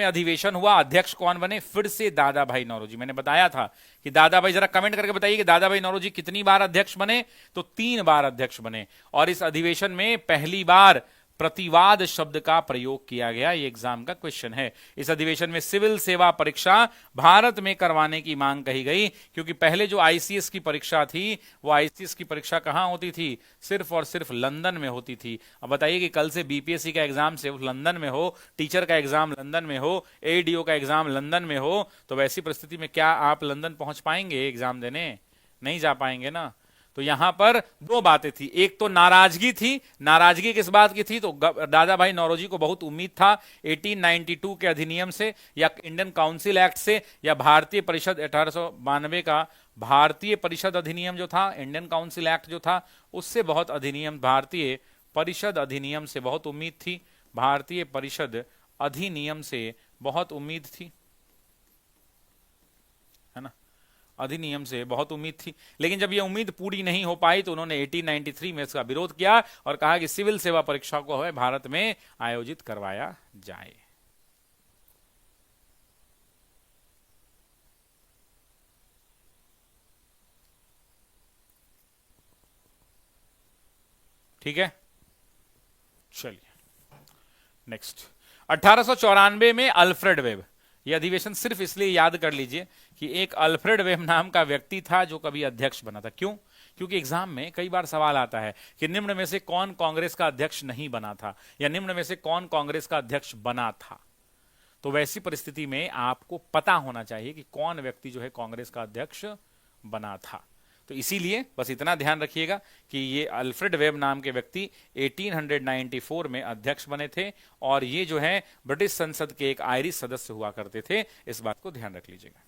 अधिवेशन हुआ। अध्यक्ष कौन बने? फिर से दादा भाई नौरोजी। मैंने बताया था कि दादा भाई, जरा कमेंट करके बताइए कि दादा भाई नौरोजी कितनी बार अध्यक्ष बने? तो 3 बार अध्यक्ष बने। और इस अधिवेशन में पहली बार प्रतिवाद शब्द का प्रयोग किया गया। ये एग्जाम का क्वेश्चन है। इस अधिवेशन में सिविल सेवा परीक्षा भारत में करवाने की मांग कही गई, क्योंकि पहले जो आईसीएस की परीक्षा थी, वो आईसीएस की परीक्षा कहां होती थी? सिर्फ और सिर्फ लंदन में होती थी। अब बताइए कि कल से बीपीएससी का एग्जाम सिर्फ लंदन में हो, टीचर का एग्जाम लंदन में हो, एडीओ का एग्जाम लंदन में हो, तो वैसी परिस्थिति में क्या आप लंदन पहुंच पाएंगे एग्जाम देने? नहीं जा पाएंगे ना। तो यहां पर 2 बातें थी। एक तो नाराजगी थी। नाराजगी किस बात की थी? तो दादा भाई नौरोजी को बहुत उम्मीद था 1892 के अधिनियम से, या इंडियन काउंसिल एक्ट से, या भारतीय परिषद 1892 का भारतीय परिषद अधिनियम जो था, इंडियन काउंसिल एक्ट जो था, उससे बहुत भारतीय परिषद अधिनियम से बहुत उम्मीद थी। भारतीय परिषद अधिनियम से बहुत उम्मीद थी, है ना, अधिनियम से बहुत उम्मीद थी। लेकिन जब यह उम्मीद पूरी नहीं हो पाई तो उन्होंने 1893 में इसका विरोध किया और कहा कि सिविल सेवा परीक्षा को है भारत में आयोजित करवाया जाए। ठीक है, चलिए नेक्स्ट। 1894 में अल्फ्रेड वेब। यह अधिवेशन सिर्फ इसलिए याद कर लीजिए कि एक अल्फ्रेड वेब नाम का व्यक्ति था जो कभी अध्यक्ष बना था। क्यों? क्योंकि एग्जाम में कई बार सवाल आता है कि निम्न में से कौन कांग्रेस का अध्यक्ष नहीं बना था, या निम्न में से कौन कांग्रेस का अध्यक्ष बना था। तो वैसी परिस्थिति में आपको पता होना चाहिए कि कौन व्यक्ति जो है कांग्रेस का अध्यक्ष बना था। तो इसीलिए बस इतना ध्यान रखिएगा कि ये अल्फ्रेड वेब नाम के व्यक्ति 1894 में अध्यक्ष बने थे, और ये जो है ब्रिटिश संसद के एक आयरिश सदस्य हुआ करते थे। इस बात को ध्यान रख लीजिएगा।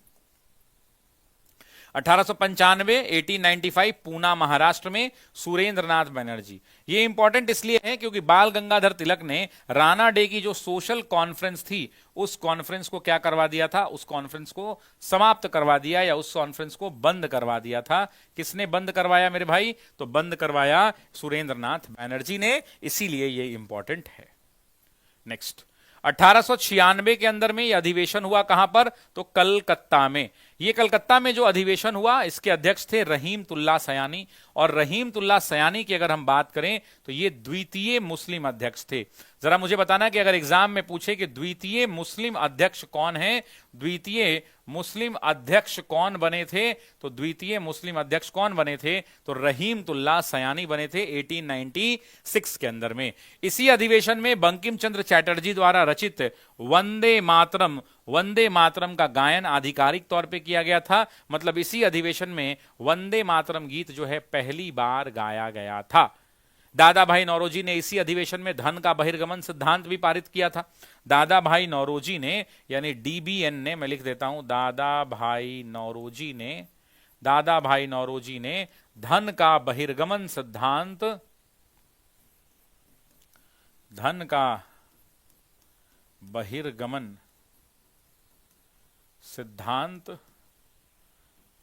1895 1895 पूना महाराष्ट्र में सुरेंद्रनाथ बनर्जी। ये इंपॉर्टेंट इसलिए है क्योंकि बाल गंगाधर तिलक ने राणा डे की जो सोशल कॉन्फ्रेंस थी, उस कॉन्फ्रेंस को क्या करवा दिया था? उस कॉन्फ्रेंस को समाप्त करवा दिया, या उस कॉन्फ्रेंस को बंद करवा दिया था। किसने बंद करवाया मेरे भाई? तो बंद करवाया सुरेंद्रनाथ बनर्जी ने। इसीलिए ये इंपॉर्टेंट है। नेक्स्ट, 1896 के अंदर में यह अधिवेशन हुआ कहां पर? तो कलकत्ता में। ये कलकत्ता में जो अधिवेशन हुआ, इसके अध्यक्ष थे रहीमतुल्लाह सयानी। और रहीमतुल्लाह सयानी की अगर हम बात करें तो ये द्वितीय मुस्लिम अध्यक्ष थे। जरा मुझे बताना कि अगर एग्जाम में पूछे कि द्वितीय मुस्लिम अध्यक्ष कौन है, द्वितीय मुस्लिम अध्यक्ष कौन बने थे, तो द्वितीय मुस्लिम अध्यक्ष कौन बने थे? तो रहीमतुल्लाह सयानी बने थे 1896 के अंदर में। इसी अधिवेशन में बंकिम चंद्र चैटर्जी द्वारा रचित वंदे मातरम का गायन आधिकारिक तौर पे किया गया था। मतलब इसी अधिवेशन में वंदे मातरम गीत जो है पहली बार गाया गया था। दादा भाई नौरोजी ने इसी अधिवेशन में धन का बहिर्गमन सिद्धांत भी पारित किया था। दादा भाई नौरोजी ने, यानी डीबीएन ने, मैं लिख देता हूं, दादा भाई नौरोजी ने धन का बहिर्गमन सिद्धांत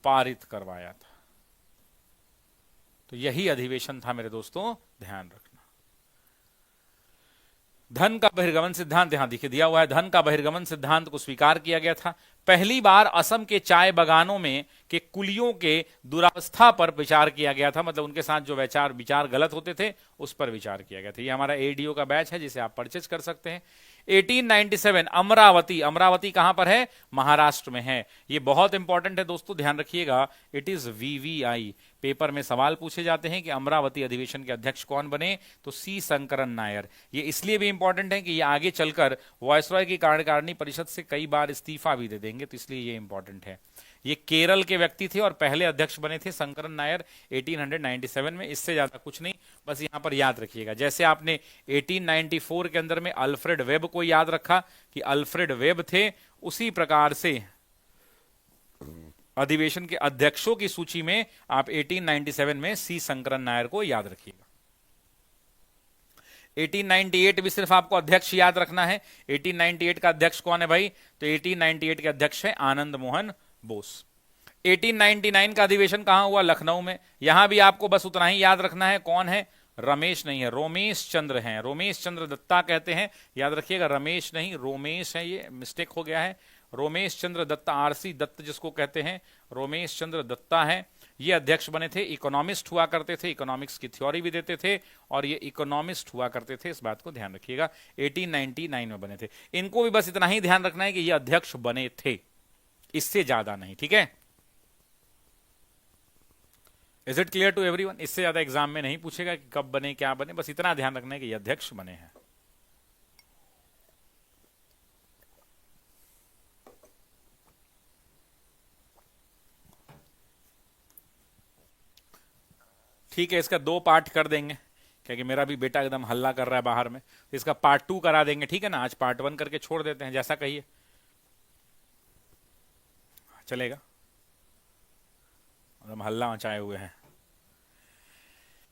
पारित करवाया था। तो यही अधिवेशन था मेरे दोस्तों, ध्यान रखना। धन का बहिर्गमन सिद्धांत यहां दिया हुआ है। धन का बहिर्गमन सिद्धांत को स्वीकार किया गया था। पहली बार असम के चाय बागानों में के कुलियों के दुरावस्था पर विचार किया गया था, मतलब उनके साथ जो विचार गलत होते थे उस पर विचार किया गया था। ये हमारा एडीओ का बैच है जिसे आप परचेज कर सकते हैं। 1897 अमरावती, अमरावती कहां पर है? महाराष्ट्र में है। ये बहुत इंपॉर्टेंट है दोस्तों, ध्यान रखिएगा। It is VVI. पेपर में सवाल पूछे जाते हैं कि अमरावती अधिवेशन के अध्यक्ष कौन बने, तो सी शंकरन नायर। ये इसलिए भी इंपॉर्टेंट है कि ये आगे चलकर वायसरॉय की कार्यकारिणी परिषद से कई बार इस्तीफा भी दे देंगे, तो इसलिए ये इंपॉर्टेंट है। ये केरल के व्यक्ति थे और पहले अध्यक्ष बने थे शंकरन नायर 1897 में। इससे ज्यादा कुछ नहीं, बस यहां पर याद रखिएगा। जैसे आपने 1894 के अंदर में अल्फ्रेड वेब को याद रखा कि अल्फ्रेड वेब थे, उसी प्रकार से अधिवेशन के अध्यक्षों की सूची में आप 1897 में सी शंकरन नायर को याद रखिएगा। 1898 भी सिर्फ आपको अध्यक्ष याद रखना है। 1898 का अध्यक्ष कौन है भाई? तो 1898 के अध्यक्ष है आनंद मोहन बोस। 1899 का अधिवेशन कहां हुआ? लखनऊ में। यहां भी आपको बस उतना ही याद रखना है, कौन है? रमेश नहीं है, रोमेश चंद्र हैं। रोमेश चंद्र दत्ता कहते हैं, याद रखिएगा, रमेश नहीं रोमेश है, ये मिस्टेक हो गया है। रोमेश चंद्र दत्ता, आरसी दत्त जिसको कहते हैं, रोमेश चंद्र दत्ता है। ये अध्यक्ष बने थे, इकोनॉमिस्ट हुआ करते थे, इकोनॉमिक्स की थ्योरी भी देते थे और ये इकोनॉमिस्ट हुआ करते थे, इस बात को ध्यान रखिएगा। 1899 में बने थे। इनको भी बस इतना ही ध्यान रखना है कि ये अध्यक्ष बने थे, इससे ज्यादा नहीं, ठीक है? Is it clear to everyone? इससे ज्यादा एग्जाम में नहीं पूछेगा कि कब बने क्या बने, बस इतना ध्यान रखना है कि ये अध्यक्ष बने हैं। ठीक है, इसका 2 पार्ट कर देंगे क्योंकि मेरा भी बेटा एकदम हल्ला कर रहा है बाहर में, तो इसका पार्ट 2 करा देंगे, ठीक है ना? आज पार्ट 1 करके छोड़ देते हैं, जैसा कहिए, चलेगा? एकदम हल्ला मचाए हुए हैं।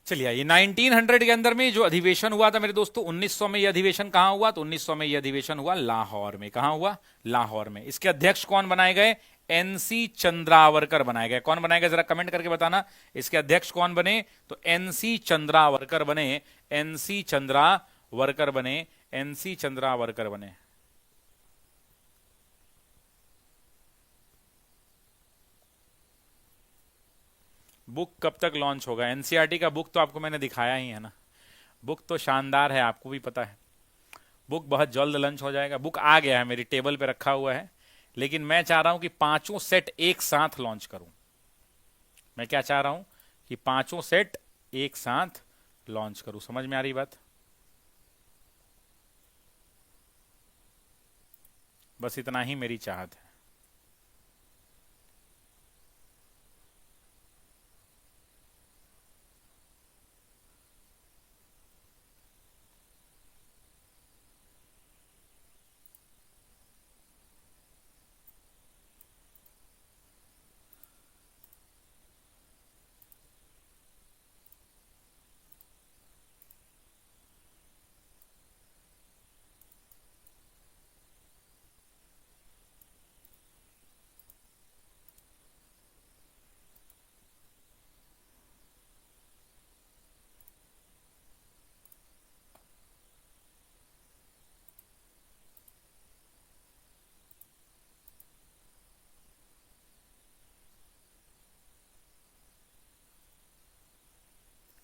चलिए, ये 1900 के अंदर में जो अधिवेशन हुआ था मेरे दोस्तों, 1900 में ये अधिवेशन कहां हुआ? तो 1900 में ये अधिवेशन हुआ लाहौर में। कहां हुआ? लाहौर में। इसके अध्यक्ष कौन बनाए गए? एनसी चंद्रावरकर बनाए गए। कौन बनाए गए जरा कमेंट करके बताना। इसके अध्यक्ष कौन बने? तो एनसी चंद्रावरकर बने, एनसी चंद्रावरकर बने, एनसी चंद्रावरकर बने। बुक कब तक लॉन्च होगा? एनसीईआरटी का बुक तो आपको मैंने दिखाया ही है ना, बुक तो शानदार है, आपको भी पता है। बुक बहुत जल्द लॉन्च हो जाएगा। बुक आ गया है, मेरी टेबल पे रखा हुआ है, लेकिन मैं चाह रहा हूं कि 5 सेट एक साथ लॉन्च करूं। मैं क्या चाह रहा हूं कि 5 सेट एक साथ लॉन्च करूं। समझ में आ रही बात? बस इतना ही मेरी चाहत है।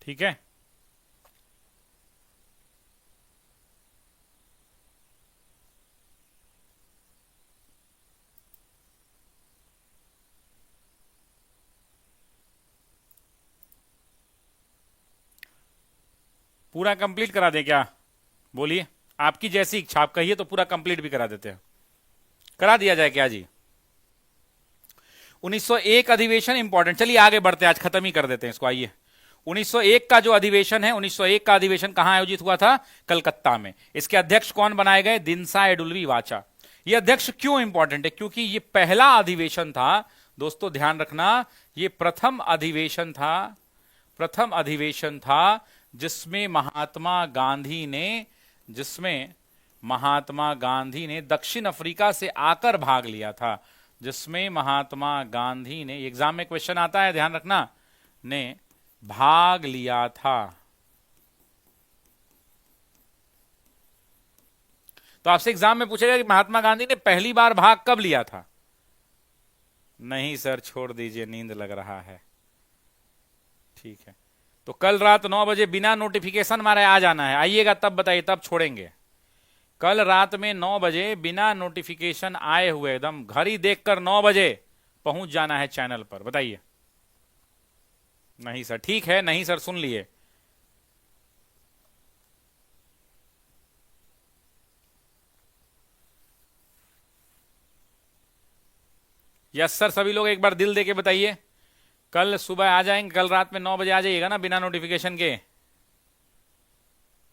ठीक है, पूरा कंप्लीट करा दे क्या? बोलिए, आपकी जैसी इच्छा, आप कहिए तो पूरा कंप्लीट भी करा देते हैं। करा दिया जाए क्या जी? 1901 अधिवेशन इंपॉर्टेंट। चलिए आगे बढ़ते हैं, आज खत्म ही कर देते हैं इसको। आइए, 1901 का जो अधिवेशन है, 1901 का अधिवेशन कहां आयोजित हुआ था? कलकत्ता में। इसके अध्यक्ष कौन बनाए गए? दिनसा एडुल्वी वाचा। ये अध्यक्ष क्यों इंपॉर्टेंट है? क्योंकि ये पहला अधिवेशन था दोस्तों, ध्यान रखना, ये प्रथम अधिवेशन था, प्रथम अधिवेशन था जिसमें महात्मा गांधी ने दक्षिण अफ्रीका से आकर भाग लिया था, जिसमें महात्मा गांधी ने, एग्जाम में क्वेश्चन आता है, ध्यान रखना, ने भाग लिया था। तो आपसे एग्जाम में पूछेगा कि महात्मा गांधी ने पहली बार भाग कब लिया था? नहीं सर, छोड़ दीजिए, नींद लग रहा है। ठीक है, तो कल रात 9 बजे बिना नोटिफिकेशन मारे आ जाना है, आइएगा तब बताइए, तब छोड़ेंगे। कल रात में 9 बजे बिना नोटिफिकेशन आए हुए एकदम घड़ी देखकर 9 बजे पहुंच जाना है चैनल पर, बताइए। नहीं सर, ठीक है, नहीं सर, सुन लिए। यस सर, सभी लोग एक बार दिल दे के बताइए। कल सुबह आ जाएंगे, कल रात में 9 बजे आ जाइएगा ना, बिना नोटिफिकेशन के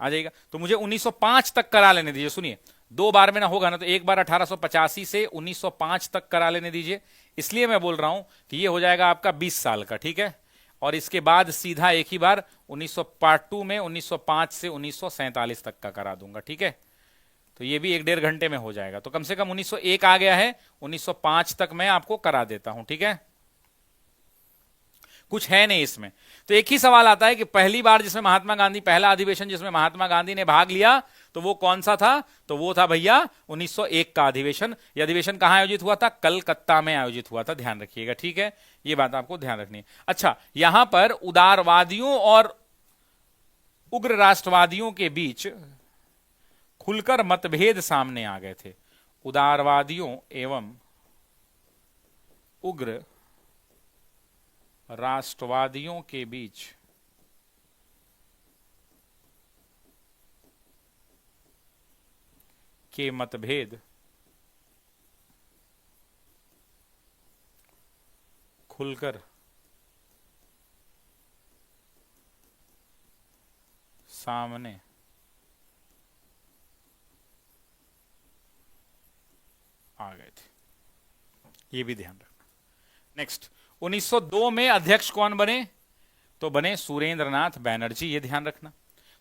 आ जाएगा। तो मुझे 1905 तक करा लेने दीजिए, सुनिए, 2 बार में ना होगा ना, तो एक बार 1885 से 1905 तक करा लेने दीजिए। इसलिए मैं बोल रहा हूं कि ये हो जाएगा आपका 20 साल का, ठीक है। और इसके बाद सीधा एक ही बार 1900 पार्ट 2 में 1905 से 1947 तक का करा दूंगा, ठीक है। तो ये भी 1-1.5 घंटे में हो जाएगा। तो कम से कम 1901 आ गया है, 1905 तक मैं आपको करा देता हूं, ठीक है। कुछ है नहीं इसमें। तो एक ही सवाल आता है कि पहली बार जिसमें महात्मा गांधी, पहला अधिवेशन जिसमें महात्मा गांधी ने भाग लिया, तो वो कौन सा था? तो वो था भैया 1901 का अधिवेशन। यह अधिवेशन कहां आयोजित हुआ था? कलकत्ता में आयोजित हुआ था, ध्यान रखिएगा, ठीक है। ये बात आपको ध्यान रखनी है। अच्छा, यहां पर उदारवादियों और उग्र राष्ट्रवादियों के बीच खुलकर मतभेद सामने आ गए थे। उदारवादियों एवं उग्र राष्ट्रवादियों के बीच के मतभेद खुलकर सामने आ गए थे, ये भी ध्यान रखना। नेक्स्ट, 1902 में अध्यक्ष कौन बने? तो बने सुरेंद्र नाथ बैनर्जी, ये ध्यान रखना।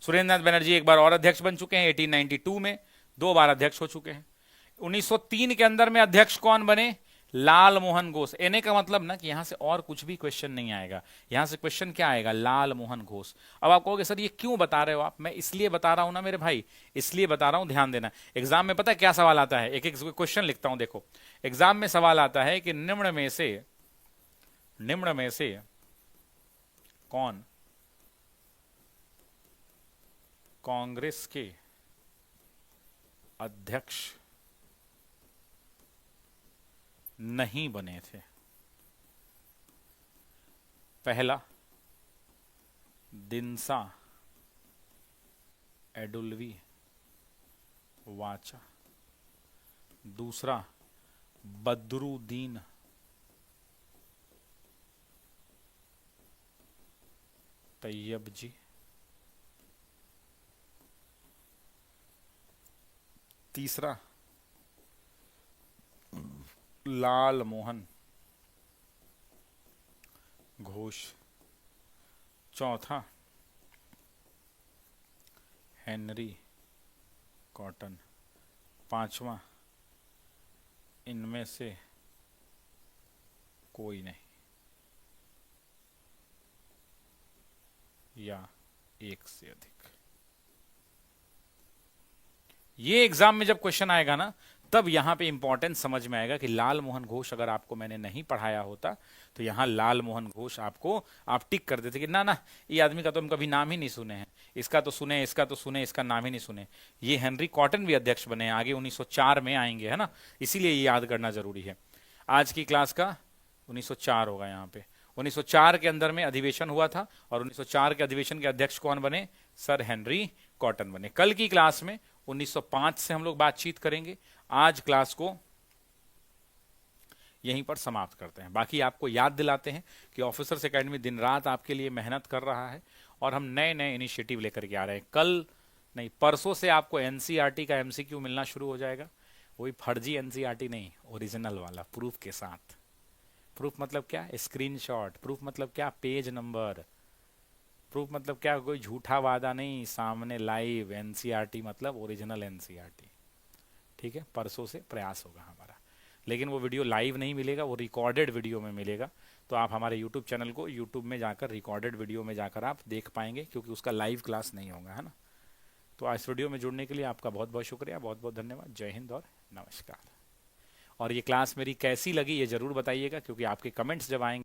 सुरेंद्र नाथ बैनर्जी एक बार और अध्यक्ष बन चुके हैं 1892 में, 2 बार अध्यक्ष हो चुके हैं। 1903 के अंदर में अध्यक्ष कौन बने? लाल मोहन घोष। एने का मतलब ना कि यहां से और कुछ भी क्वेश्चन नहीं आएगा, यहां से क्वेश्चन क्या आएगा? लाल मोहन घोष। अब आप कहोगे सर ये क्यों बता रहे हो आप? मैं इसलिए बता रहा हूं ना मेरे भाई, इसलिए बता रहा हूं, ध्यान देना। एग्जाम में पता है क्या सवाल आता है? एक एक क्वेश्चन लिखता हूं, देखो। एग्जाम में सवाल आता है कि निम्न में से कौन कांग्रेस के अध्यक्ष नहीं बने थे? पहला दिनसा एडुल्वी वाचा, दूसरा बदरुद्दीन तैयब जी, तीसरा लाल मोहन घोष, चौथा हेनरी कॉटन, पांचवा इनमें से कोई नहीं या एक से अधिक। ये एग्जाम में जब क्वेश्चन आएगा ना, तब यहां पे इंपॉर्टेंस समझ में आएगा कि लाल मोहन घोष अगर आपको मैंने नहीं पढ़ाया होता तो यहां लाल मोहन घोष आपको आप टिक कर देते कि ना ना, ये आदमी का तो हम कभी नाम ही नहीं सुने हैं, इसका तो सुने, इसका तो सुने, इसका नाम ही नहीं सुने। ये हेनरी कॉटन भी अध्यक्ष बने हैं, आगे 1904 में आएंगे, है ना, इसीलिए ये याद करना जरूरी है। आज की क्लास का 1904 होगा यहाँ पे। 1904 के अंदर में अधिवेशन हुआ था और 1904 के अधिवेशन के अध्यक्ष कौन बने? सर हेनरी कॉटन बने। कल की क्लास में 1905 से हम लोग बातचीत करेंगे। आज क्लास को यहीं पर समाप्त करते हैं। बाकी आपको याद दिलाते हैं कि ऑफिसर्स एकेडमी दिन रात आपके लिए मेहनत कर रहा है और हम नए नए इनिशिएटिव लेकर के आ रहे हैं। कल नहीं, परसों से आपको एनसीईआरटी का एमसीक्यू मिलना शुरू हो जाएगा। वही फर्जी एनसीईआरटी नहीं, ओरिजिनल वाला, प्रूफ के साथ। प्रूफ मतलब क्या? स्क्रीनशॉट। प्रूफ मतलब क्या? Page number. प्रूफ मतलब क्या? कोई झूठा वादा नहीं, सामने लाइव। एनसीईआरटी मतलब ओरिजिनल एनसीईआरटी, ठीक है। परसों से प्रयास होगा हमारा, लेकिन वो वीडियो लाइव नहीं मिलेगा, वो रिकॉर्डेड वीडियो में मिलेगा। तो आप हमारे यूट्यूब चैनल को यूट्यूब में जाकर रिकॉर्डेड वीडियो में जाकर आप देख पाएंगे, क्योंकि उसका लाइव क्लास नहीं होगा, है ना। तो आज वीडियो में जुड़ने के लिए आपका बहुत बहुत शुक्रिया, बहुत बहुत धन्यवाद। जय हिंद और नमस्कार। और ये क्लास मेरी कैसी लगी ये जरूर बताइएगा, क्योंकि आपके कमेंट्स जब आएंगे